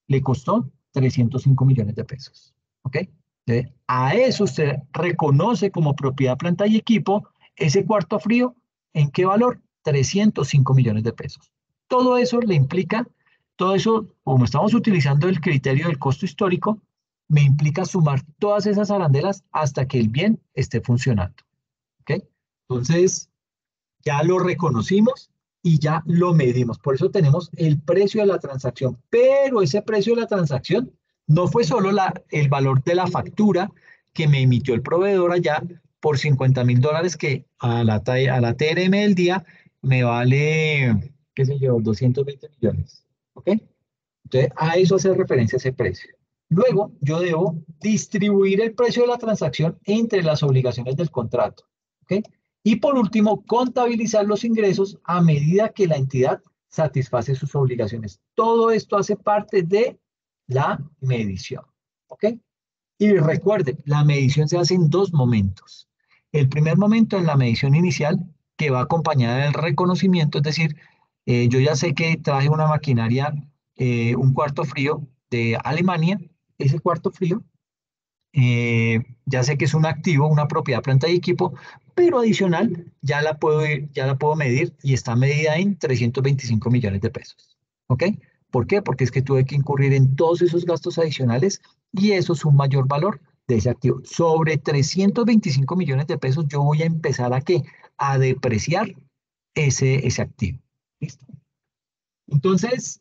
le costó 305 millones de pesos. ¿Ok? Entonces, a eso usted reconoce como propiedad, planta y equipo ese cuarto frío. ¿En qué valor? 305 millones de pesos. Todo eso le implica, todo eso, como estamos utilizando el criterio del costo histórico, me implica sumar todas esas arandelas hasta que el bien esté funcionando. ¿Ok? Entonces, ya lo reconocimos y ya lo medimos. Por eso tenemos el precio de la transacción. Pero ese precio de la transacción no fue solo el valor de la factura que me emitió el proveedor allá por $50,000 que a la TRM del día me vale, qué sé yo, 220 millones. ¿Ok? Entonces, a eso hace referencia ese precio. Luego, yo debo distribuir el precio de la transacción entre las obligaciones del contrato. ¿Ok? Y por último, contabilizar los ingresos a medida que la entidad satisface sus obligaciones. Todo esto hace parte de la medición. ¿Ok? Y recuerde, la medición se hace en dos momentos. El primer momento es la medición inicial, que va acompañada del reconocimiento, es decir, Yo ya sé que traje una maquinaria, un cuarto frío de Alemania. Ese cuarto frío, ya sé que es un activo, una propiedad, planta y equipo, pero adicional ya la puedo medir y está medida en 325 millones de pesos. ¿Ok? ¿Por qué? Porque es que tuve que incurrir en todos esos gastos adicionales y eso es un mayor valor de ese activo. Sobre 325 millones de pesos yo voy a empezar a ¿qué? A depreciar ese activo. ¿Listo? Entonces,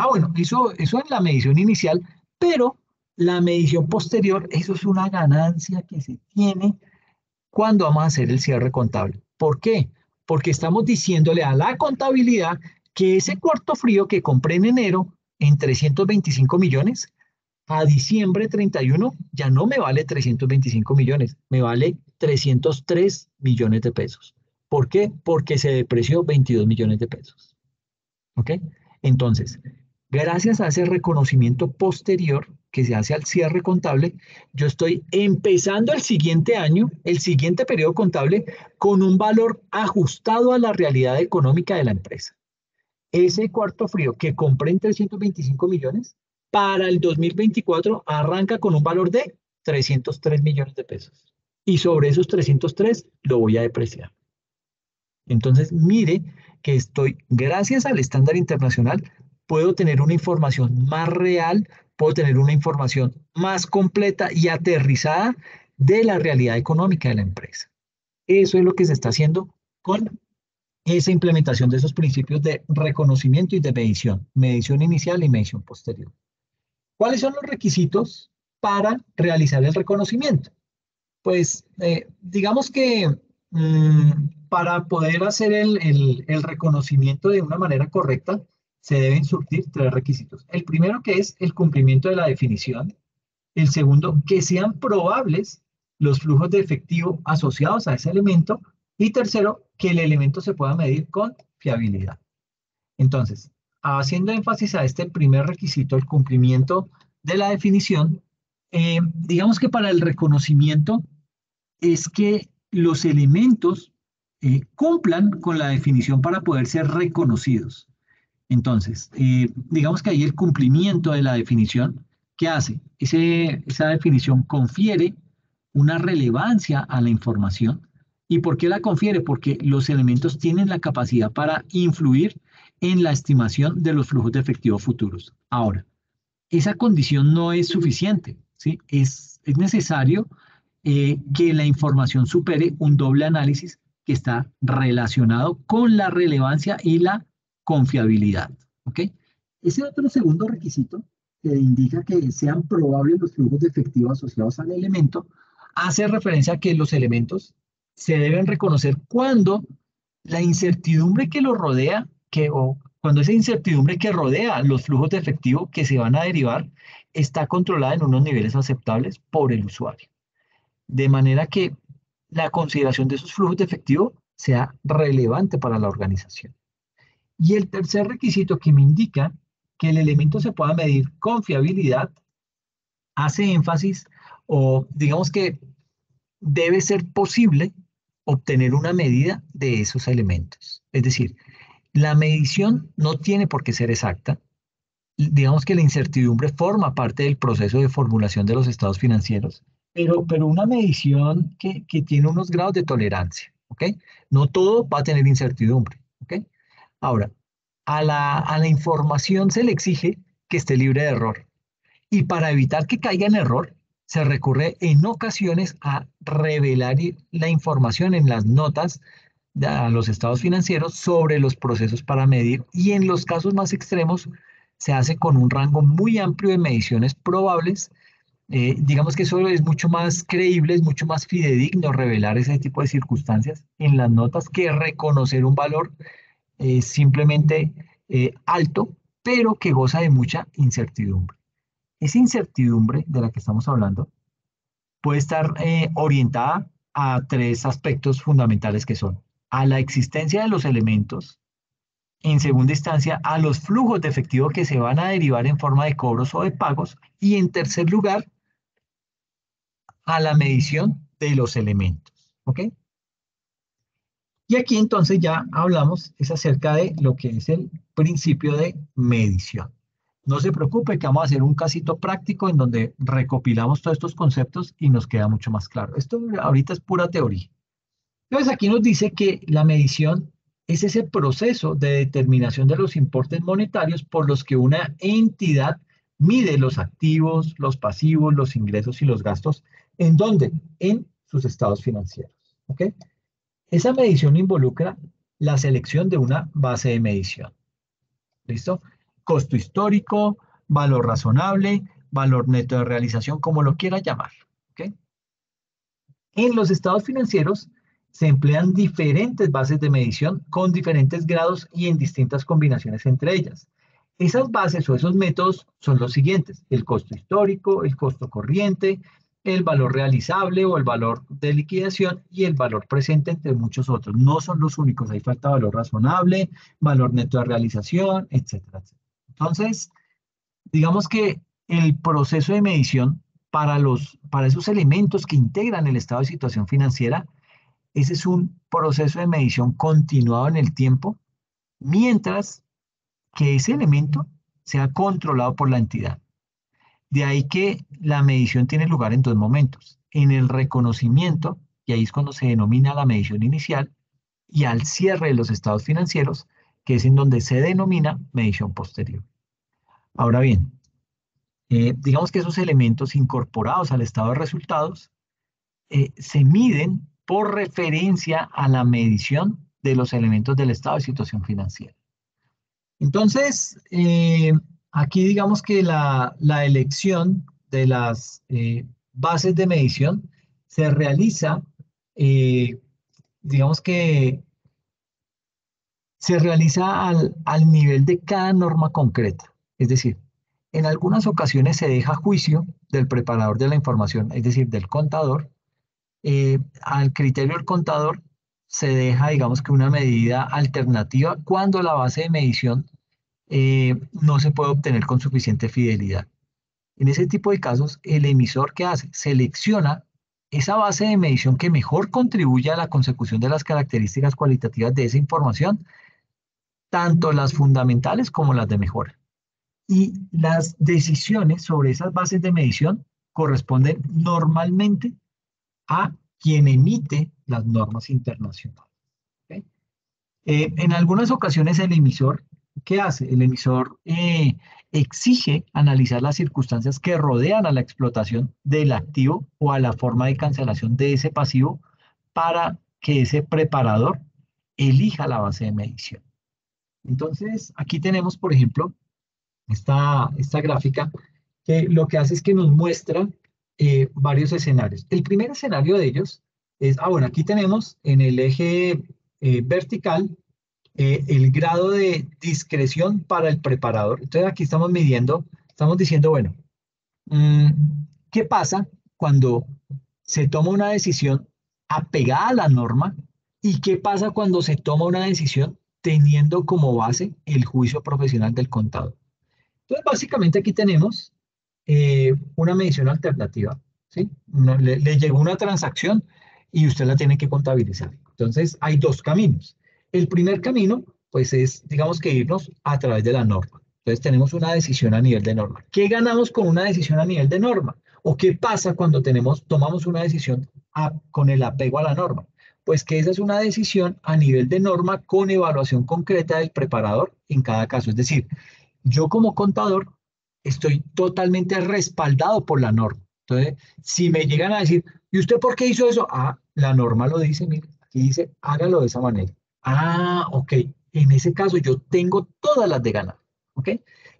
bueno, eso es la medición inicial, pero la medición posterior, eso es una ganancia que se tiene cuando vamos a hacer el cierre contable. ¿Por qué? Porque estamos diciéndole a la contabilidad que ese cuarto frío que compré en enero en 325 millones, a diciembre 31 ya no me vale 325 millones, me vale 303 millones de pesos. ¿Por qué? Porque se depreció 22 millones de pesos. ¿Ok? Entonces, gracias a ese reconocimiento posterior que se hace al cierre contable, yo estoy empezando el siguiente año, el siguiente periodo contable, con un valor ajustado a la realidad económica de la empresa. Ese cuarto frío que compré en 325 millones, para el 2024 arranca con un valor de 303 millones de pesos. Y sobre esos 303 lo voy a depreciar. Entonces, mire que estoy, gracias al estándar internacional, puedo tener una información más real, puedo tener una información más completa y aterrizada de la realidad económica de la empresa. Eso es lo que se está haciendo con esa implementación de esos principios de reconocimiento y de medición, medición inicial y medición posterior. ¿Cuáles son los requisitos para realizar el reconocimiento? Pues digamos que para poder hacer el reconocimiento de una manera correcta, se deben surtir tres requisitos. El primero que es el cumplimiento de la definición. El segundo, que sean probables los flujos de efectivo asociados a ese elemento. Y tercero, que el elemento se pueda medir con fiabilidad. Entonces, haciendo énfasis a este primer requisito, el cumplimiento de la definición, digamos que para el reconocimiento, es que los elementos cumplan con la definición para poder ser reconocidos. Entonces, digamos que ahí el cumplimiento de la definición, ¿qué hace? Esa definición confiere una relevancia a la información. ¿Y por qué la confiere? Porque los elementos tienen la capacidad para influir en la estimación de los flujos de efectivo futuros. Ahora, esa condición no es suficiente, ¿sí? Es necesario que la información supere un doble análisis que está relacionado con la relevancia y la confiabilidad, ¿ok? Ese otro segundo requisito que indica que sean probables los flujos de efectivo asociados al elemento hace referencia a que los elementos se deben reconocer cuando la incertidumbre que los rodea, o cuando esa incertidumbre que rodea los flujos de efectivo que se van a derivar está controlada en unos niveles aceptables por el usuario. De manera que la consideración de esos flujos de efectivo sea relevante para la organización. Y el tercer requisito que me indica que el elemento se pueda medir con fiabilidad hace énfasis o digamos que debe ser posible obtener una medida de esos elementos. Es decir, la medición no tiene por qué ser exacta. Digamos que la incertidumbre forma parte del proceso de formulación de los estados financieros, pero una medición que tiene unos grados de tolerancia, ¿ok? No todo va a tener incertidumbre, ¿ok? Ahora, a la información se le exige que esté libre de error. Y para evitar que caiga en error, se recurre en ocasiones a revelar la información en las notas a los estados financieros sobre los procesos para medir y en los casos más extremos se hace con un rango muy amplio de mediciones probables. Digamos que eso es mucho más creíble, es mucho más fidedigno revelar ese tipo de circunstancias en las notas que reconocer un valor simplemente alto, pero que goza de mucha incertidumbre. Esa incertidumbre de la que estamos hablando puede estar orientada a tres aspectos fundamentales que son a la existencia de los elementos, en segunda instancia a los flujos de efectivo que se van a derivar en forma de cobros o de pagos y en tercer lugar a la medición de los elementos. ¿Ok? Y aquí entonces ya hablamos es acerca de lo que es el principio de medición. No se preocupe que vamos a hacer un casito práctico en donde recopilamos todos estos conceptos y nos queda mucho más claro. Esto ahorita es pura teoría. Entonces aquí nos dice que la medición es ese proceso de determinación de los importes monetarios por los que una entidad mide los activos, los pasivos, los ingresos y los gastos. ¿En dónde? En sus estados financieros. ¿Ok? Esa medición involucra la selección de una base de medición. ¿Listo? Costo histórico, valor razonable, valor neto de realización, como lo quiera llamar. ¿Ok? En los estados financieros se emplean diferentes bases de medición con diferentes grados y en distintas combinaciones entre ellas. Esas bases o esos métodos son los siguientes: el costo histórico, el costo corriente, el valor realizable o el valor de liquidación y el valor presente, entre muchos otros. No son los únicos, ahí falta valor razonable, valor neto de realización, etcétera, etcétera. Entonces, digamos que el proceso de medición para esos elementos que integran el estado de situación financiera, ese es un proceso de medición continuado en el tiempo, mientras que ese elemento sea controlado por la entidad. De ahí que la medición tiene lugar en dos momentos: en el reconocimiento, y ahí es cuando se denomina la medición inicial, y al cierre de los estados financieros, que es en donde se denomina medición posterior. Ahora bien, digamos que esos elementos incorporados al estado de resultados se miden por referencia a la medición de los elementos del estado de situación financiera. Entonces, aquí digamos que la elección de las bases de medición se realiza, eh, digamos que se realiza al nivel de cada norma concreta. Es decir, en algunas ocasiones se deja a juicio del preparador de la información, es decir, del contador. Al criterio del contador se deja, digamos que una medida alternativa cuando la base de medición no se puede obtener con suficiente fidelidad. En ese tipo de casos, el emisor, ¿qué hace? Selecciona esa base de medición que mejor contribuye a la consecución de las características cualitativas de esa información, tanto las fundamentales como las de mejora. Y las decisiones sobre esas bases de medición corresponden normalmente a quien emite las normas internacionales. ¿Okay? En algunas ocasiones el emisor, ¿qué hace? El emisor exige analizar las circunstancias que rodean a la explotación del activo o a la forma de cancelación de ese pasivo para que ese preparador elija la base de medición. Entonces, aquí tenemos, por ejemplo, esta gráfica que lo que hace es que nos muestra varios escenarios. El primer escenario de ellos es, bueno, aquí tenemos en el eje vertical el grado de discreción para el preparador. Entonces aquí estamos midiendo, estamos diciendo, bueno, ¿qué pasa cuando se toma una decisión apegada a la norma? ¿Y qué pasa cuando se toma una decisión teniendo como base el juicio profesional del contador? Entonces, básicamente aquí tenemos una medición alternativa, ¿sí? Le llegó una transacción y usted la tiene que contabilizar. Entonces, hay dos caminos. El primer camino, pues es, digamos que irnos a través de la norma. Entonces, tenemos una decisión a nivel de norma. ¿Qué ganamos con una decisión a nivel de norma? ¿O qué pasa cuando tomamos una decisión con el apego a la norma? Pues que esa es una decisión a nivel de norma con evaluación concreta del preparador en cada caso. Es decir, yo como contador estoy totalmente respaldado por la norma. Entonces, si me llegan a decir, ¿y usted por qué hizo eso? Ah, la norma lo dice, mire, aquí dice, hágalo de esa manera. Ah, ok. En ese caso yo tengo todas las de ganar. ¿Ok?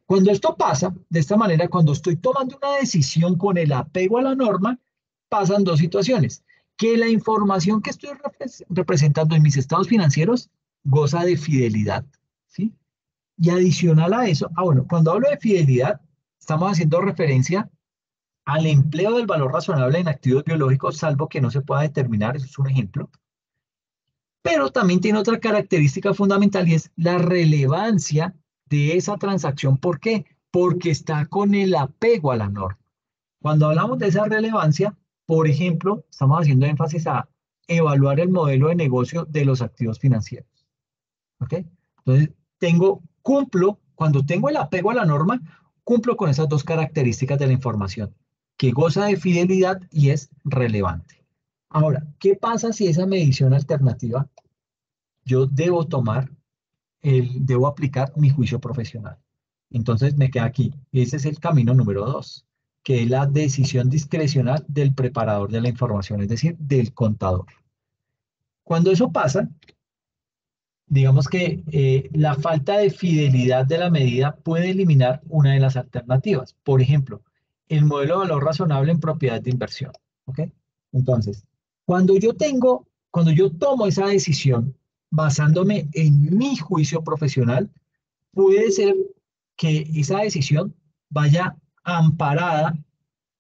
Cuando esto pasa, de esta manera, cuando estoy tomando una decisión con el apego a la norma, pasan dos situaciones. Que la información que estoy representando en mis estados financieros goza de fidelidad. ¿Sí? Y adicional a eso, bueno, cuando hablo de fidelidad, estamos haciendo referencia al empleo del valor razonable en activos biológicos, salvo que no se pueda determinar, eso es un ejemplo. Pero también tiene otra característica fundamental y es la relevancia de esa transacción. ¿Por qué? Porque está con el apego a la norma. Cuando hablamos de esa relevancia, por ejemplo, estamos haciendo énfasis a evaluar el modelo de negocio de los activos financieros. ¿Ok? Entonces, cuando tengo el apego a la norma, cumplo con esas dos características de la información, que goza de fidelidad y es relevante. Ahora, ¿qué pasa si esa medición alternativa yo debo aplicar mi juicio profesional? Entonces me queda aquí. Ese es el camino número 2, que es la decisión discrecional del preparador de la información, es decir, del contador. Cuando eso pasa, digamos que la falta de fidelidad de la medida puede eliminar una de las alternativas. Por ejemplo, el modelo de valor razonable en propiedades de inversión. ¿Ok? Entonces, cuando yo tomo esa decisión basándome en mi juicio profesional, puede ser que esa decisión vaya amparada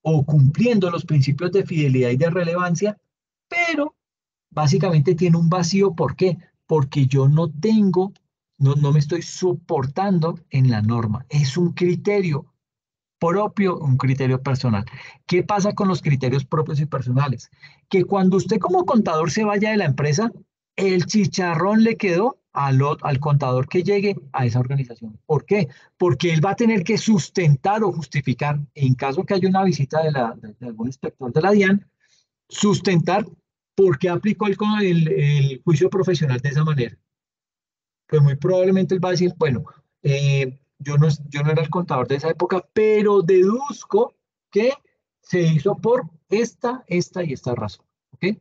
o cumpliendo los principios de fidelidad y de relevancia, pero básicamente tiene un vacío. ¿Por qué? Porque yo no me estoy soportando en la norma. Es un criterio propio, un criterio personal. ¿Qué pasa con los criterios propios y personales? Que cuando usted como contador se vaya de la empresa, el chicharrón le quedó al contador que llegue a esa organización. ¿Por qué? Porque él va a tener que sustentar o justificar, en caso que haya una visita de algún inspector de la DIAN, sustentar por qué aplicó el juicio profesional de esa manera. Pues muy probablemente él va a decir, bueno, yo no era el contador de esa época, pero deduzco que se hizo por esta y esta razón. ¿Ok?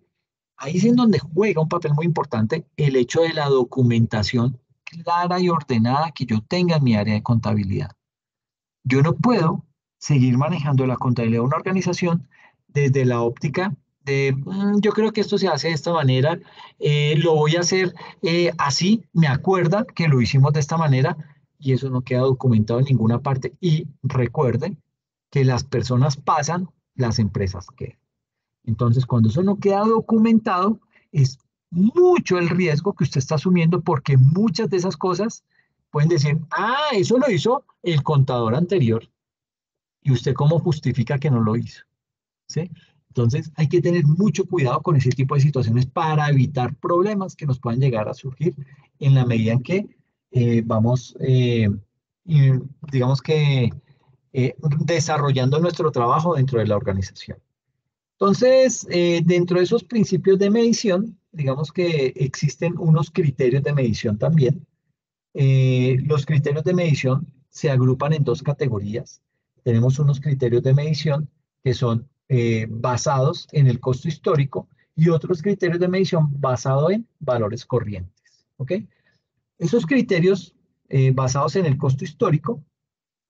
Ahí es en donde juega un papel muy importante el hecho de la documentación clara y ordenada que yo tenga en mi área de contabilidad. Yo no puedo seguir manejando la contabilidad de una organización desde la óptica de, yo creo que esto se hace de esta manera, lo voy a hacer así, me acuerda que lo hicimos de esta manera y eso no queda documentado en ninguna parte. Y recuerden que las personas pasan, las empresas quedan. Entonces, cuando eso no queda documentado, es mucho el riesgo que usted está asumiendo porque muchas de esas cosas pueden decir, eso lo hizo el contador anterior y usted cómo justifica que no lo hizo. ¿Sí? Entonces, hay que tener mucho cuidado con ese tipo de situaciones para evitar problemas que nos puedan llegar a surgir en la medida en que vamos, digamos que, desarrollando nuestro trabajo dentro de la organización. Entonces, dentro de esos principios de medición, digamos que existen unos criterios de medición también. Los criterios de medición se agrupan en dos categorías. Tenemos unos criterios de medición que son basados en el costo histórico y otros criterios de medición basados en valores corrientes. ¿Ok? Esos criterios basados en el costo histórico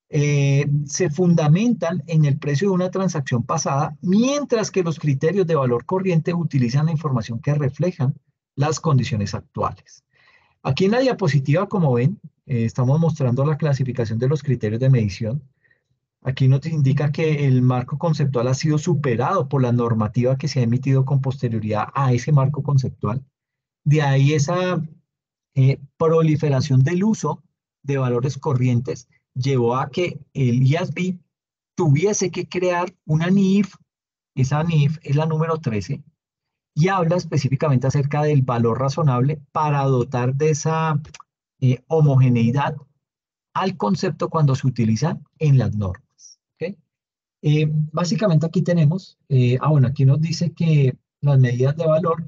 se fundamentan en el precio de una transacción pasada, mientras que los criterios de valor corriente utilizan la información que reflejan las condiciones actuales. Aquí en la diapositiva, como ven, estamos mostrando la clasificación de los criterios de medición. Aquí nos indica que el marco conceptual ha sido superado por la normativa que se ha emitido con posterioridad a ese marco conceptual. De ahí esa proliferación del uso de valores corrientes llevó a que el IASB tuviese que crear una NIF. Esa NIF es la número 13 y habla específicamente acerca del valor razonable para dotar de esa homogeneidad al concepto cuando se utiliza en las normas. ¿Okay? Básicamente aquí tenemos, bueno, aquí nos dice que las medidas de valor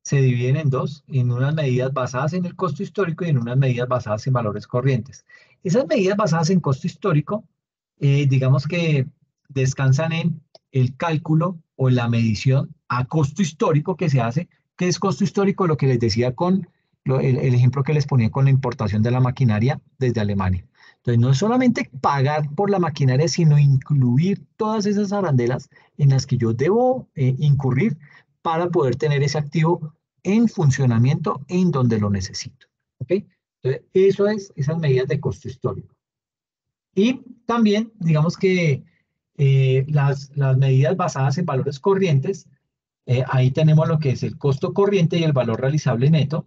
se dividen en dos, en unas medidas basadas en el costo histórico y en unas medidas basadas en valores corrientes. Esas medidas basadas en costo histórico, digamos que descansan en el cálculo o en la medición a costo histórico que se hace. ¿Qué es costo histórico? Lo que les decía con el ejemplo que les ponía con la importación de la maquinaria desde Alemania. Entonces, no es solamente pagar por la maquinaria, sino incluir todas esas arandelas en las que yo debo incurrir para poder tener ese activo en funcionamiento en donde lo necesito. ¿Ok? Entonces, eso es esas medidas de costo histórico. Y también, digamos que las medidas basadas en valores corrientes, ahí tenemos lo que es el costo corriente y el valor realizable neto,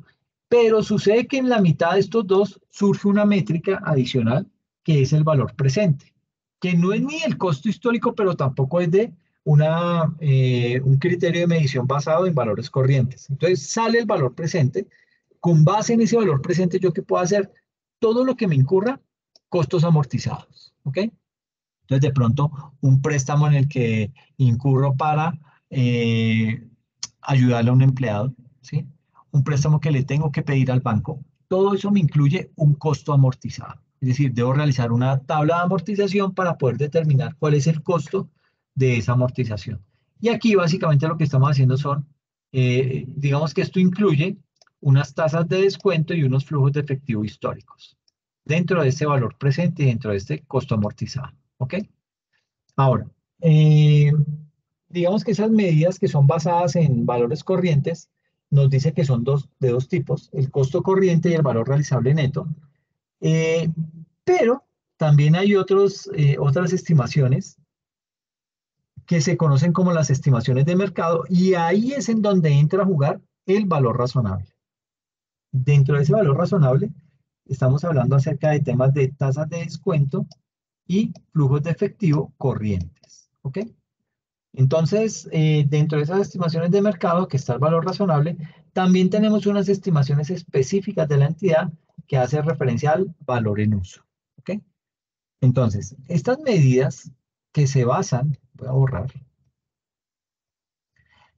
pero sucede que en la mitad de estos dos surge una métrica adicional que es el valor presente, que no es ni el costo histórico, pero tampoco es de un criterio de medición basado en valores corrientes. Entonces sale el valor presente. Con base en ese valor presente, ¿yo qué puedo hacer? Todo lo que me incurra, costos amortizados. ¿Ok? Entonces, de pronto, un préstamo en el que incurro para ayudarle a un empleado, ¿sí? Un préstamo que le tengo que pedir al banco, todo eso me incluye un costo amortizado. Es decir, debo realizar una tabla de amortización para poder determinar cuál es el costo de esa amortización. Y aquí básicamente lo que estamos haciendo son, digamos que esto incluye unas tasas de descuento y unos flujos de efectivo históricos dentro de este valor presente y dentro de este costo amortizado. ¿Ok? Ahora, eh, digamos que esas medidas que son basadas en valores corrientes, nos dice que son de dos tipos, el costo corriente y el valor realizable neto. Eh, pero también hay otras estimaciones que se conocen como las estimaciones de mercado y ahí es en donde entra a jugar el valor razonable. Dentro de ese valor razonable, estamos hablando acerca de temas de tasas de descuento y flujos de efectivo corrientes. ¿Ok? Entonces, dentro de esas estimaciones de mercado, que está el valor razonable, también tenemos unas estimaciones específicas de la entidad que hace referencia al valor en uso. ¿Ok? Entonces, estas medidas que se basan, voy a borrar,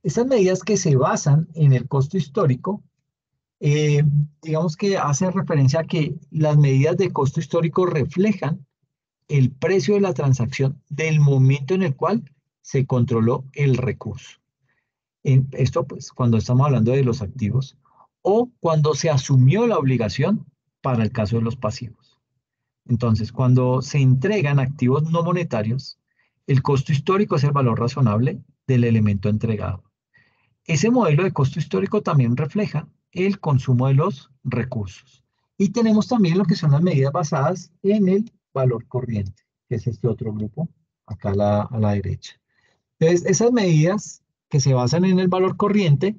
estas medidas que se basan en el costo histórico, eh, digamos que hacen referencia a que las medidas de costo histórico reflejan el precio de la transacción del momento en el cual se controló el recurso. Esto, pues, cuando estamos hablando de los activos o cuando se asumió la obligación para el caso de los pasivos. Entonces, cuando se entregan activos no monetarios, el costo histórico es el valor razonable del elemento entregado. Ese modelo de costo histórico también refleja el consumo de los recursos. Y tenemos también lo que son las medidas basadas en el valor corriente, que es este otro grupo, acá a la derecha. Entonces, esas medidas que se basan en el valor corriente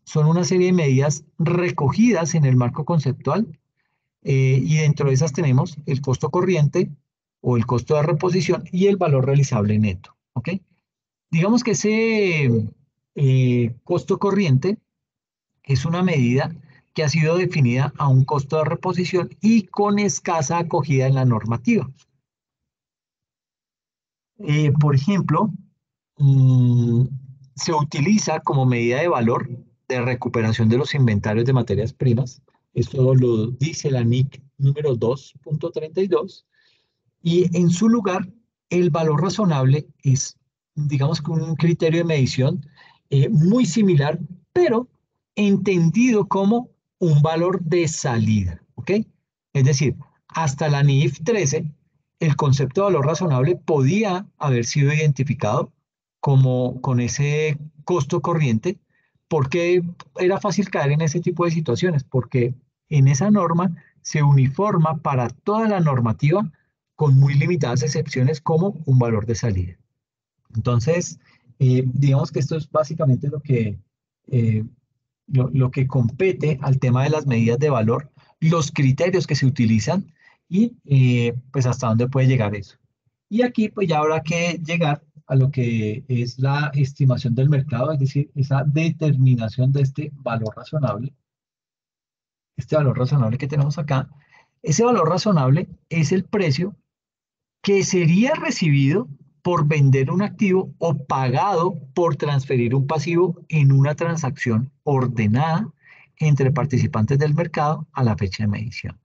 son una serie de medidas recogidas en el marco conceptual y dentro de esas tenemos el costo corriente o el costo de reposición y el valor realizable neto. ¿Ok? Digamos que ese costo corriente es una medida que ha sido definida a un costo de reposición y con escasa acogida en la normativa. Por ejemplo, mm, se utiliza como medida de valor de recuperación de los inventarios de materias primas. Esto lo dice la NIC número 2.32. Y en su lugar, el valor razonable es, digamos que un criterio de medición muy similar, pero entendido como un valor de salida. ¿Ok? Es decir, hasta la NIF 13, el concepto de valor razonable podía haber sido identificado como con ese costo corriente, porque era fácil caer en ese tipo de situaciones, porque en esa norma se uniforma para toda la normativa con muy limitadas excepciones como un valor de salida. Entonces, digamos que esto es básicamente eh, lo que compete al tema de las medidas de valor, los criterios que se utilizan y pues hasta dónde puede llegar eso. Y aquí pues ya habrá que llegar a lo que es la estimación del mercado, es decir, esa determinación de este valor razonable. Este valor razonable que tenemos acá, ese valor razonable es el precio que sería recibido por vender un activo o pagado por transferir un pasivo en una transacción ordenada entre participantes del mercado a la fecha de medición.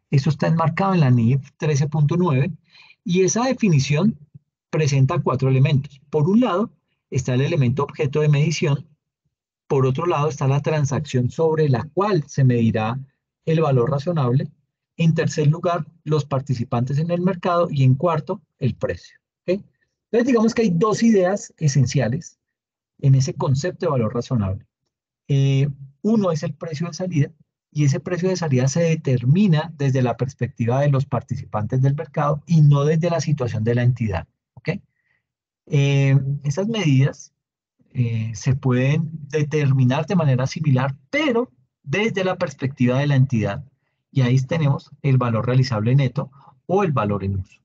Eso está enmarcado en la NIF 13.9 y esa definición presenta cuatro elementos. Por un lado está el elemento objeto de medición, por otro lado está la transacción sobre la cual se medirá el valor razonable. En tercer lugar, los participantes en el mercado. Y en cuarto, el precio. ¿Ok? Entonces, digamos que hay dos ideas esenciales en ese concepto de valor razonable. Uno es el precio de salida y ese precio de salida se determina desde la perspectiva de los participantes del mercado y no desde la situación de la entidad. ¿Ok? Esas medidas se pueden determinar de manera similar, pero desde la perspectiva de la entidad. Y ahí tenemos el valor realizable neto o el valor en uso.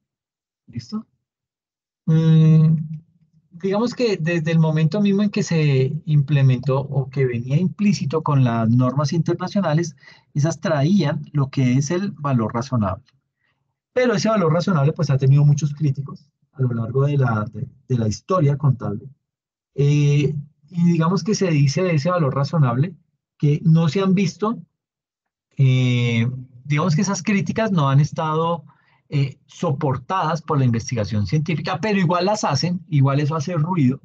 ¿Listo? Mm, digamos que desde el momento mismo en que se implementó o que venía implícito con las normas internacionales, esas traían lo que es el valor razonable. Pero ese valor razonable pues ha tenido muchos críticos a lo largo de la historia contable. Y digamos que se dice de ese valor razonable que no se han visto, eh, digamos que esas críticas no han estado soportadas por la investigación científica, pero igual las hacen, igual eso hace ruido.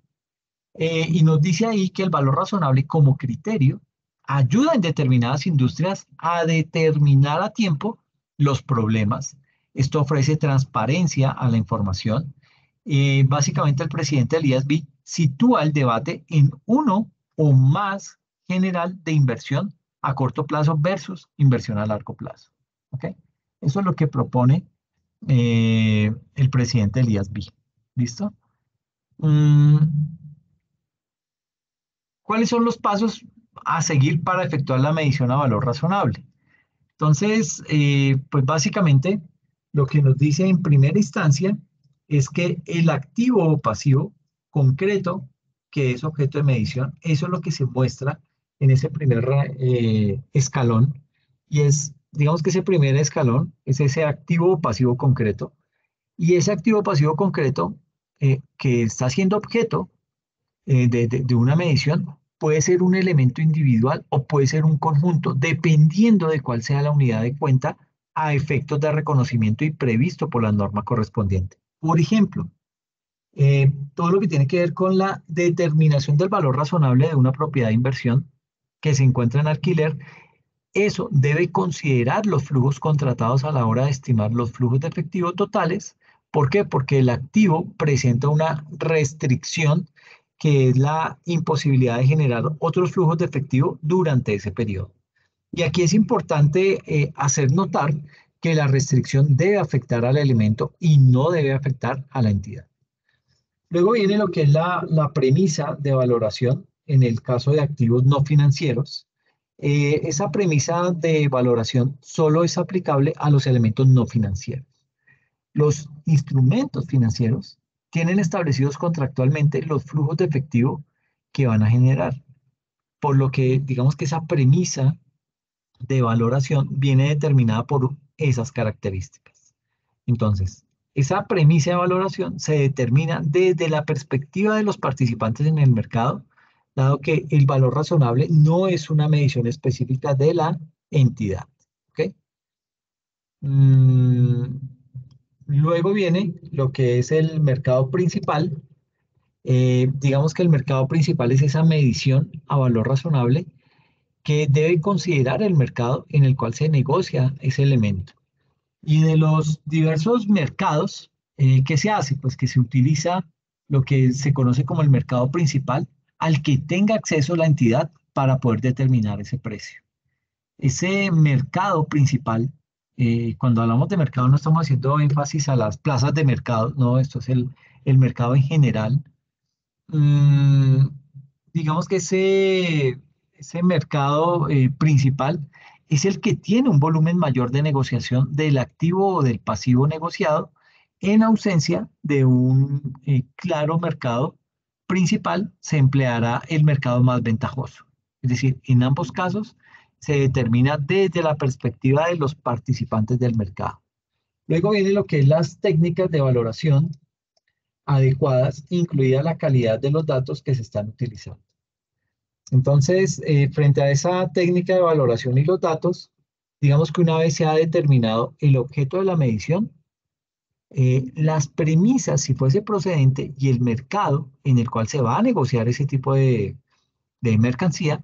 Y nos dice ahí que el valor razonable como criterio ayuda en determinadas industrias a determinar a tiempo los problemas. Esto ofrece transparencia a la información. Básicamente el presidente del IASB sitúa el debate en uno o más general de inversión a corto plazo versus inversión a largo plazo. ¿Ok? Eso es lo que propone el presidente del IASB. ¿Listo? Mm, ¿Cuáles son los pasos a seguir para efectuar la medición a valor razonable? Entonces, pues básicamente lo que nos dice en primera instancia es que el activo o pasivo concreto que es objeto de medición, eso es lo que se muestra en ese primer escalón y es, digamos que ese primer escalón es ese activo o pasivo concreto y ese activo o pasivo concreto que está siendo objeto de una medición puede ser un elemento individual o puede ser un conjunto, dependiendo de cuál sea la unidad de cuenta a efectos de reconocimiento y previsto por la norma correspondiente. Por ejemplo, todo lo que tiene que ver con la determinación del valor razonable de una propiedad de inversión que se encuentra en alquiler, eso debe considerar los flujos contratados a la hora de estimar los flujos de efectivo totales. ¿Por qué? Porque el activo presenta una restricción que es la imposibilidad de generar otros flujos de efectivo durante ese periodo. Y aquí es importante hacer notar que la restricción debe afectar al elemento y no debe afectar a la entidad. Luego viene lo que es la premisa de valoración en el caso de activos no financieros. Esa premisa de valoración solo es aplicable a los elementos no financieros. Los instrumentos financieros tienen establecidos contractualmente los flujos de efectivo que van a generar, por lo que digamos que esa premisa de valoración viene determinada por esas características. Entonces, esa premisa de valoración se determina desde la perspectiva de los participantes en el mercado, dado que el valor razonable no es una medición específica de la entidad. ¿Ok? Luego viene lo que es el mercado principal. Digamos que el mercado principal es esa medición a valor razonable que debe considerar el mercado en el cual se negocia ese elemento. Y de los diversos mercados, ¿qué se hace? Pues que se utiliza lo que se conoce como el mercado principal al que tenga acceso la entidad para poder determinar ese precio. Ese mercado principal, cuando hablamos de mercado no estamos haciendo énfasis a las plazas de mercado, no, esto es el mercado en general. Mm, digamos que ese mercado principal es el que tiene un volumen mayor de negociación del activo o del pasivo negociado en ausencia de un claro mercado principal, se empleará el mercado más ventajoso. Es decir, en ambos casos se determina desde la perspectiva de los participantes del mercado. Luego viene lo que es las técnicas de valoración adecuadas, incluida la calidad de los datos que se están utilizando. Entonces, frente a esa técnica de valoración y los datos, digamos que una vez se ha determinado el objeto de la medición, las premisas, si fuese procedente, y el mercado en el cual se va a negociar ese tipo de mercancía,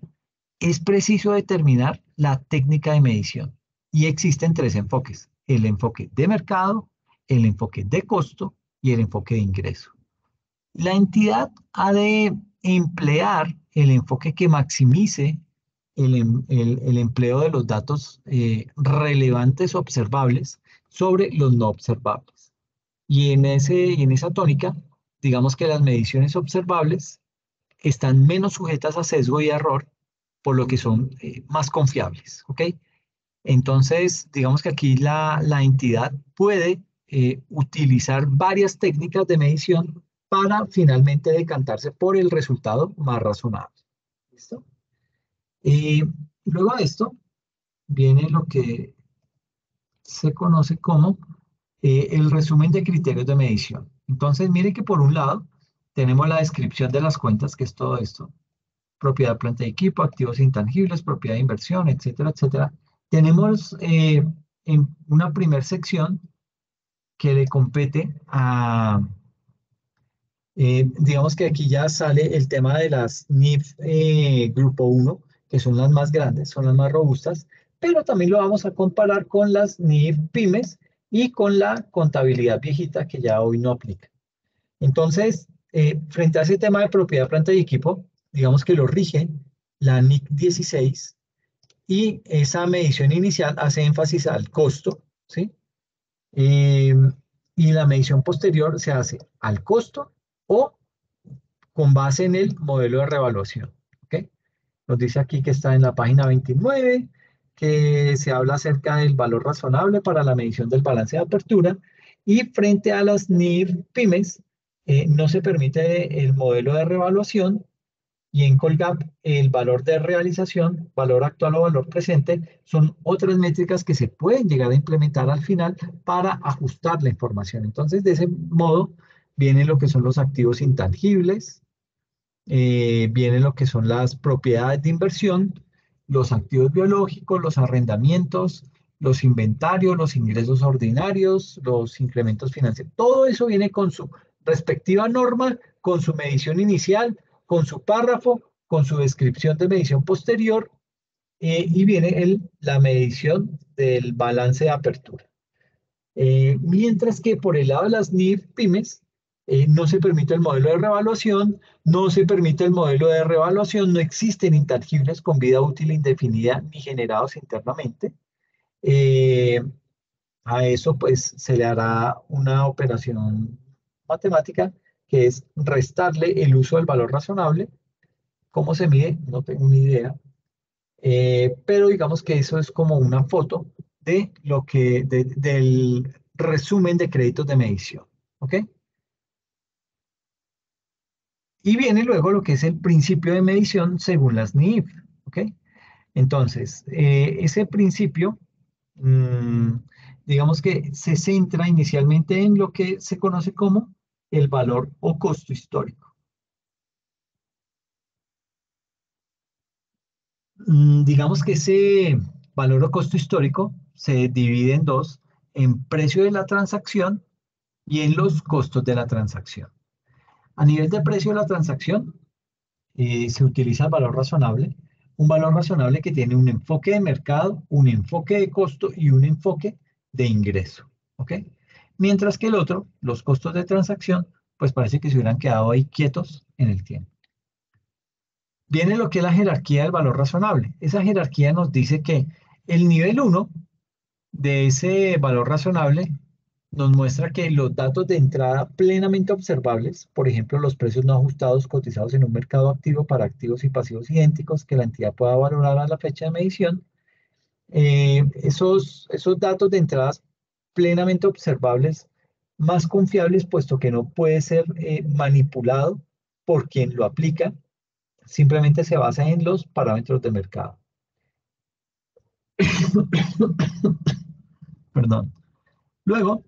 es preciso determinar la técnica de medición. Y existen tres enfoques: el enfoque de mercado, el enfoque de costo y el enfoque de ingreso. La entidad ha de emplear el enfoque que maximice el empleo de los datos relevantes observables sobre los no observables. Y en esa tónica, digamos que las mediciones observables están menos sujetas a sesgo y error, por lo que son más confiables. ¿Ok? Entonces, digamos que aquí la entidad puede utilizar varias técnicas de medición para finalmente decantarse por el resultado más razonable. ¿Listo? Y luego de esto viene lo que se conoce como el resumen de criterios de medición. Entonces, mire que por un lado tenemos la descripción de las cuentas, que es todo esto: propiedad, planta y equipo, activos intangibles, propiedad de inversión, etcétera, etcétera. Tenemos en una primera sección que le compete a, digamos que aquí ya sale el tema de las NIF Grupo 1, que son las más grandes, son las más robustas, pero también lo vamos a comparar con las NIF Pymes y con la contabilidad viejita que ya hoy no aplica. Entonces, frente a ese tema de propiedad, planta y equipo, digamos que lo rige la NIC 16 y esa medición inicial hace énfasis al costo, ¿sí? Y la medición posterior se hace al costo o con base en el modelo de revaluación, ¿ok? Nos dice aquí que está en la página 29, que se habla acerca del valor razonable para la medición del balance de apertura, y frente a las NIF Pymes no se permite el modelo de revaluación, y en Colgap el valor de realización, valor actual o valor presente, son otras métricas que se pueden llegar a implementar al final para ajustar la información. Entonces, de ese modo, vienen lo que son los activos intangibles, vienen lo que son las propiedades de inversión, los activos biológicos, los arrendamientos, los inventarios, los ingresos ordinarios, los incrementos financieros. Todo eso viene con su respectiva norma, con su medición inicial, con su párrafo, con su descripción de medición posterior, y viene la medición del balance de apertura. Mientras que por el lado de las NIF Pymes, no se permite el modelo de revaluación, no se permite el modelo de revaluación, no existen intangibles con vida útil indefinida ni generados internamente. A eso pues se le hará una operación matemática que es restarle el uso del valor razonable. ¿Cómo se mide? No tengo ni idea. Pero digamos que eso es como una foto de lo que, del resumen de créditos de medición. ¿Ok? Y viene luego lo que es el principio de medición según las NIF. ¿Ok? Entonces, ese principio, digamos que se centra inicialmente en lo que se conoce como el valor o costo histórico. Digamos que ese valor o costo histórico se divide en dos: en precio de la transacción y en los costos de la transacción. A nivel de precio de la transacción, se utiliza el valor razonable, un valor razonable que tiene un enfoque de mercado, un enfoque de costo y un enfoque de ingreso. ¿Ok? Mientras que el otro, los costos de transacción, pues parece que se hubieran quedado ahí quietos en el tiempo. Viene lo que es la jerarquía del valor razonable. Esa jerarquía nos dice que el nivel 1 de ese valor razonable nos muestra que los datos de entrada plenamente observables, por ejemplo, los precios no ajustados cotizados en un mercado activo para activos y pasivos idénticos que la entidad pueda valorar a la fecha de medición, esos datos de entradas plenamente observables, más confiables, puesto que no puede ser manipulado por quien lo aplica, simplemente se basa en los parámetros de mercado. Perdón. Luego,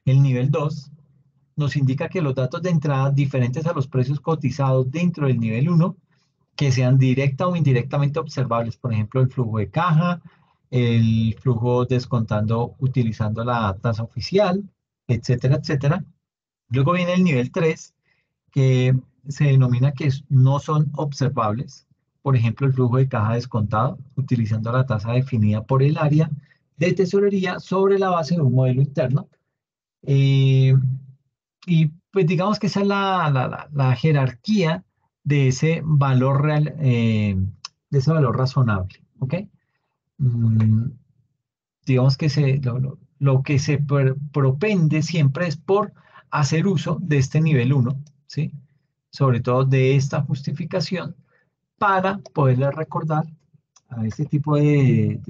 el nivel 2 nos indica que los datos de entrada diferentes a los precios cotizados dentro del nivel 1, que sean directa o indirectamente observables, por ejemplo, el flujo de caja, el flujo descontando utilizando la tasa oficial, etcétera, etcétera. Luego viene el nivel 3, que se denomina que no son observables, por ejemplo, el flujo de caja descontado, utilizando la tasa definida por el área de tesorería sobre la base de un modelo interno. Y pues digamos que esa es la jerarquía de ese valor real, de ese valor razonable. ¿Ok? Mm, digamos que lo que se propende siempre es por hacer uso de este nivel 1, ¿sí? Sobre todo de esta justificación, para poderle recordar a este tipo de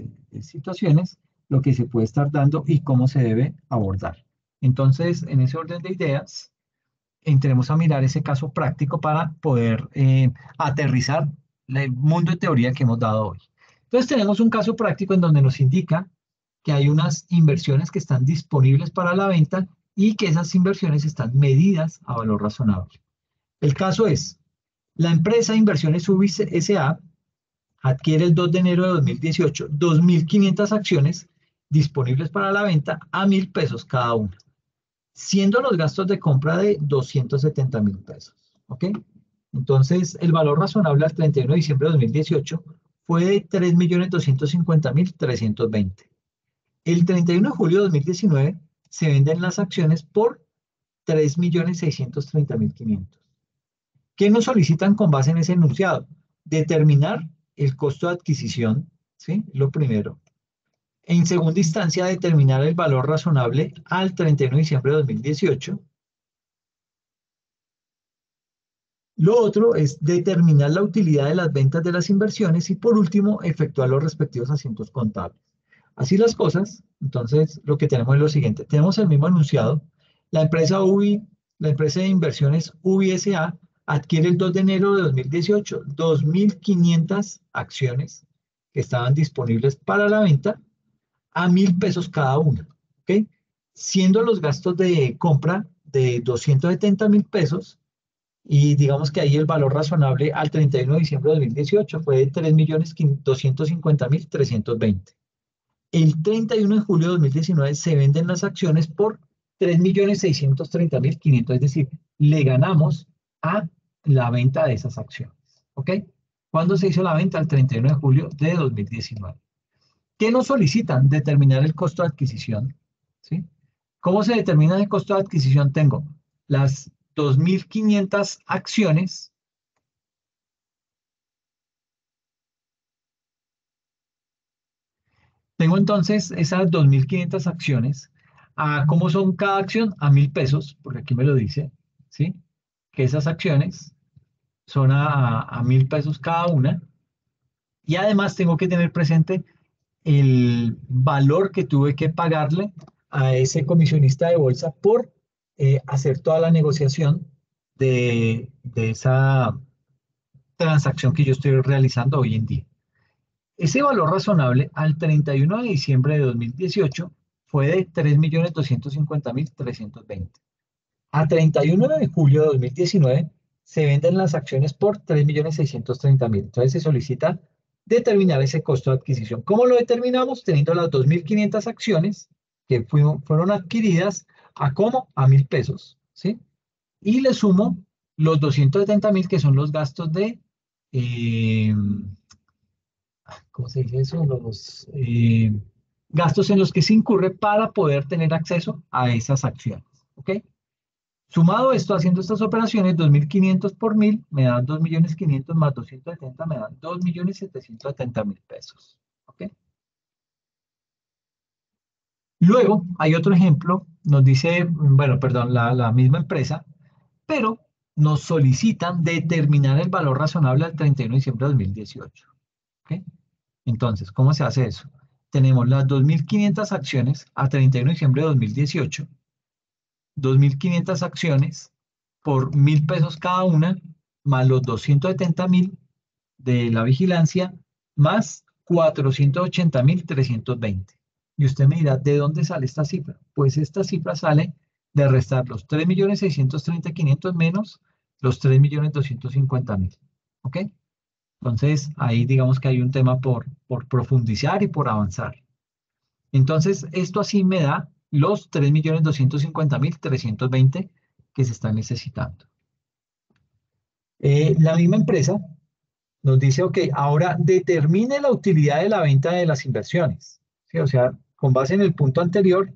situaciones lo que se puede estar dando y cómo se debe abordar. Entonces, en ese orden de ideas, entremos a mirar ese caso práctico para poder aterrizar el mundo de teoría que hemos dado hoy. Entonces tenemos un caso práctico en donde nos indica que hay unas inversiones que están disponibles para la venta y que esas inversiones están medidas a valor razonable. El caso es, la empresa Inversiones UBI S.A. adquiere el 2 de enero de 2018 2.500 acciones disponibles para la venta a 1.000 pesos cada una, siendo los gastos de compra de 270.000 pesos. ¿Ok? Entonces, el valor razonable al 31 de diciembre de 2018 fue de 3.250.320. El 31 de julio de 2019 se venden las acciones por 3.630.500. ¿Qué nos solicitan con base en ese enunciado? Determinar el costo de adquisición, ¿sí? Lo primero. En segunda instancia, determinar el valor razonable al 31 de diciembre de 2018. Lo otro es determinar la utilidad de las ventas de las inversiones y por último, efectuar los respectivos asientos contables. Así las cosas, entonces lo que tenemos es lo siguiente. Tenemos el mismo enunciado. La empresa de inversiones UBI S.A. adquiere el 2 de enero de 2018 2.500 acciones que estaban disponibles para la venta a 1.000 pesos cada una, ¿ok? Siendo los gastos de compra de 270.000 pesos y digamos que ahí el valor razonable al 31 de diciembre de 2018 fue de 3.250.320. El 31 de julio de 2019 se venden las acciones por 3.630.500, es decir, le ganamos a la venta de esas acciones. ¿Ok? ¿Cuándo se hizo la venta? El 31 de julio de 2019. ¿Qué nos solicitan? Determinar el costo de adquisición. ¿Sí? ¿Cómo se determina el costo de adquisición? Tengo las 2.500 acciones. Tengo entonces esas 2.500 acciones. ¿Cómo son cada acción? A 1.000 pesos, porque aquí me lo dice, ¿sí? Que esas acciones son a 1.000 pesos cada una. Y además tengo que tener presente el valor que tuve que pagarle a ese comisionista de bolsa por hacer toda la negociación de esa transacción que yo estoy realizando hoy en día. Ese valor razonable al 31 de diciembre de 2018 fue de 3.250.320. A 31 de julio de 2019 se venden las acciones por 3.630.000. Entonces se solicita determinar ese costo de adquisición. ¿Cómo lo determinamos? Teniendo las 2.500 acciones que fueron adquiridas a ¿cómo? A 1.000 pesos, ¿sí? Y le sumo los 270.000 que son los gastos de... ¿cómo se dice eso? Los gastos en los que se incurre para poder tener acceso a esas acciones. ¿Ok? Sumado esto, haciendo estas operaciones, 2.500 por 1.000 me dan 2.500.000 más 270 me dan 2.770.000 pesos. ¿Ok? Luego, hay otro ejemplo, nos dice, bueno, perdón, la misma empresa, pero nos solicitan determinar el valor razonable al 31 de diciembre de 2018. ¿Ok? Entonces, ¿cómo se hace eso? Tenemos las 2.500 acciones a 31 de diciembre de 2018, 2.500 acciones por 1.000 pesos cada una, más los 270.000 de la vigilancia, más 480.320. Y usted me dirá, ¿de dónde sale esta cifra? Pues esta cifra sale de restar los 3.630.500 menos los 3.250.000. ¿Ok? Entonces, ahí digamos que hay un tema por profundizar y por avanzar. Entonces, esto así me da los 3.250.320 que se están necesitando. La misma empresa nos dice, ok, ahora determine la utilidad de la venta de las inversiones. ¿Sí? O sea, con base en el punto anterior,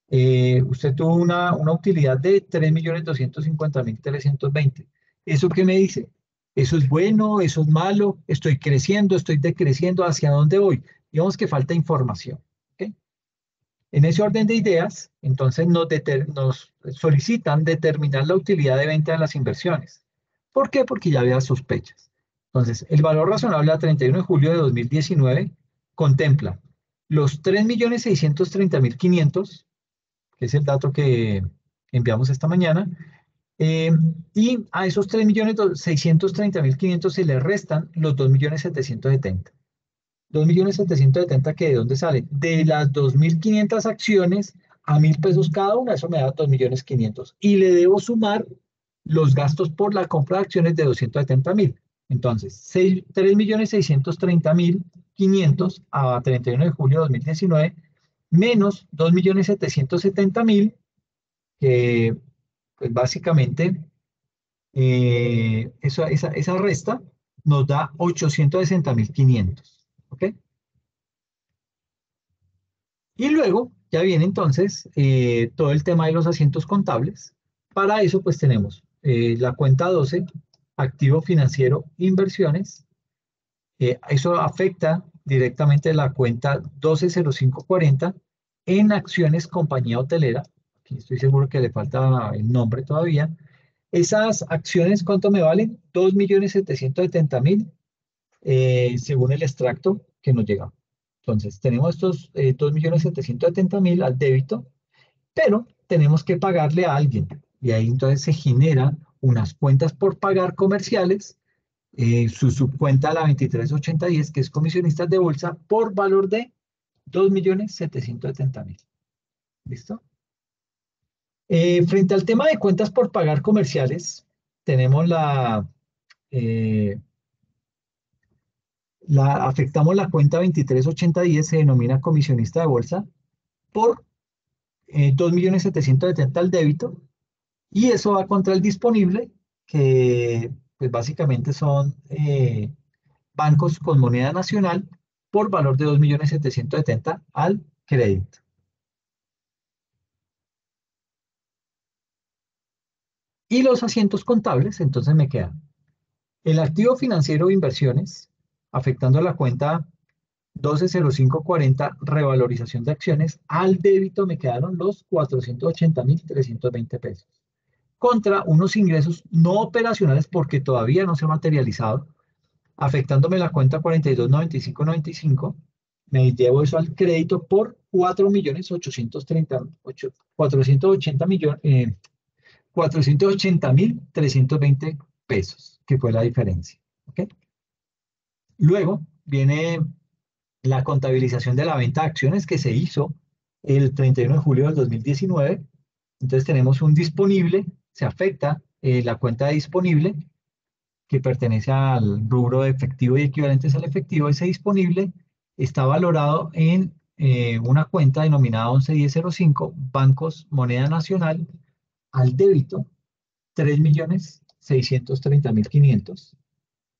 usted tuvo una utilidad de 3.250.320. ¿Eso qué me dice? ¿Eso es bueno? ¿Eso es malo? ¿Estoy creciendo? ¿Estoy decreciendo? ¿Hacia dónde voy? Digamos que falta información. ¿Okay? En ese orden de ideas, entonces nos solicitan determinar la utilidad de venta de las inversiones. ¿Por qué? Porque ya había sospechas. Entonces, el valor razonable a 31 de julio de 2019 contempla los 3.630.500, que es el dato que enviamos esta mañana, Y a esos 3.630.500 se le restan los 2.770.000. 2.770.000 que ¿de dónde sale? De las 2.500 acciones a 1.000 pesos cada una, eso me da 2.500.000. Y le debo sumar los gastos por la compra de acciones de 270.000. Entonces, 3.630.500 a 31 de julio de 2019, menos 2.770.000, que pues básicamente esa resta nos da 860.500. ¿Ok? Y luego ya viene entonces todo el tema de los asientos contables. Para eso pues tenemos la cuenta 12, activo financiero, inversiones. Eso afecta directamente la cuenta 120540 en acciones compañía hotelera. Aquí estoy seguro que le falta el nombre todavía. Esas acciones, ¿cuánto me valen? 2.770.000 según el extracto que nos llega. Entonces, tenemos estos 2.770.000 al débito, pero tenemos que pagarle a alguien. Y ahí entonces se generan unas cuentas por pagar comerciales, su subcuenta la 238010, que es comisionistas de bolsa, por valor de 2.770.000. ¿Listo? Frente al tema de cuentas por pagar comerciales, tenemos afectamos la cuenta 238010, se denomina comisionista de bolsa, por 2.770.000 al débito, y eso va contra el disponible, que pues básicamente son bancos con moneda nacional, por valor de 2.770.000 al crédito. Y los asientos contables, entonces me quedan el activo financiero de inversiones, afectando la cuenta 120540, revalorización de acciones. Al débito me quedaron los 480.320 pesos. Contra unos ingresos no operacionales porque todavía no se ha materializado, afectándome la cuenta 429595. Me llevo eso al crédito por 4.880.320 pesos, que fue la diferencia. ¿Okay? Luego viene la contabilización de la venta de acciones que se hizo el 31 de julio del 2019. Entonces tenemos un disponible, se afecta la cuenta de disponible, que pertenece al rubro de efectivo y equivalentes al efectivo. Ese disponible está valorado en una cuenta denominada 111005, bancos moneda nacional, al débito 3.630.500.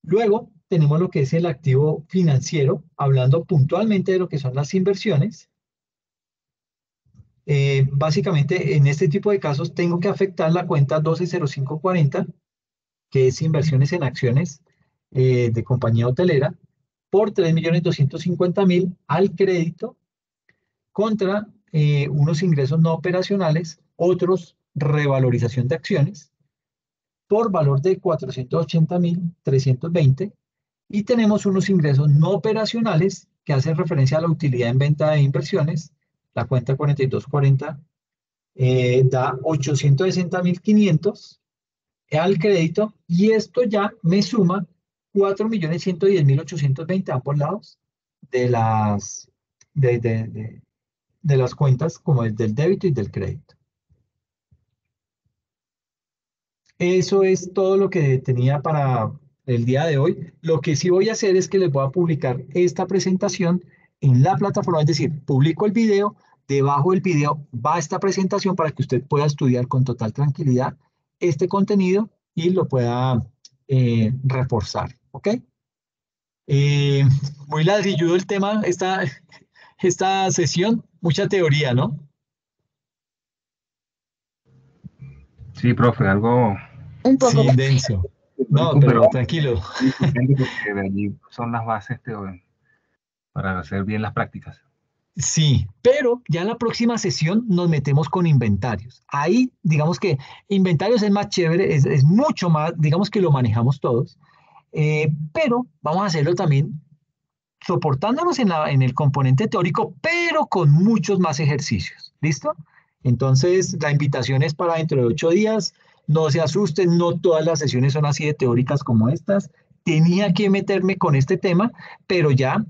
Luego tenemos lo que es el activo financiero, hablando puntualmente de lo que son las inversiones. Básicamente en este tipo de casos tengo que afectar la cuenta 120540, que es inversiones en acciones de compañía hotelera, por 3.250.000 al crédito, contra unos ingresos no operacionales, otros revalorización de acciones, por valor de 480.320, y tenemos unos ingresos no operacionales que hacen referencia a la utilidad en venta de inversiones. La cuenta 4240 da 860.500 al crédito, y esto ya me suma 4.110.820 a ambos lados de las cuentas, como el del débito y del crédito. Eso es todo lo que tenía para el día de hoy. Lo que sí voy a hacer es que les voy a publicar esta presentación en la plataforma, es decir, publico el video, debajo del video va esta presentación para que usted pueda estudiar con total tranquilidad este contenido y lo pueda reforzar, ¿ok? Muy ladrilludo el tema, esta sesión, mucha teoría, ¿no? Sí, profe, algo Un poco. Sí, denso. No, pero tranquilo. porque de allí son las bases para hacer bien las prácticas. Sí, pero ya en la próxima sesión nos metemos con inventarios. Ahí, digamos que inventarios es más chévere, es mucho más, digamos que lo manejamos todos, pero vamos a hacerlo también soportándonos en el componente teórico, pero con muchos más ejercicios. ¿Listo? Entonces, la invitación es para dentro de 8 días. no se asusten, no todas las sesiones son así de teóricas como estas. Tenía que meterme con este tema, pero ya,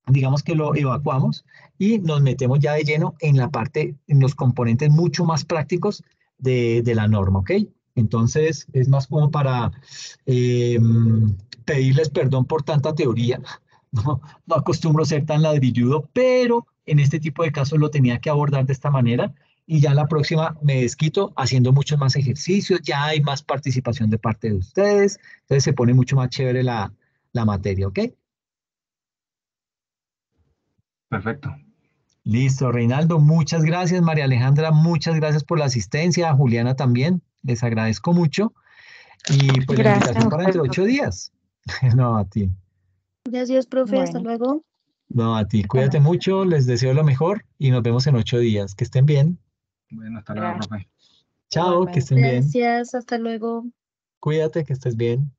digamos que lo evacuamos y nos metemos ya de lleno en la parte, en los componentes mucho más prácticos de la norma, ¿ok? Entonces, es más como para eh, pedirles perdón por tanta teoría. No acostumbro ser tan ladrilludo, pero en este tipo de casos lo tenía que abordar de esta manera y ya la próxima me desquito haciendo muchos más ejercicios, ya hay más participación de parte de ustedes, entonces se pone mucho más chévere la materia, ¿ok? Perfecto. Listo, Reinaldo, muchas gracias. María Alejandra, muchas gracias por la asistencia. Juliana también, les agradezco mucho. Y pues la Gracias a invitación para usted, dentro de 8 días. No, a ti. Gracias, profe. Hasta bueno, luego. No, a ti. hasta Cuídate luego. mucho, les deseo lo mejor y nos vemos en 8 días. Que estén bien. Bueno, hasta luego, Gracias, profe. Chao, que igualmente. estén bien. Gracias. Hasta luego. Cuídate, que estés bien.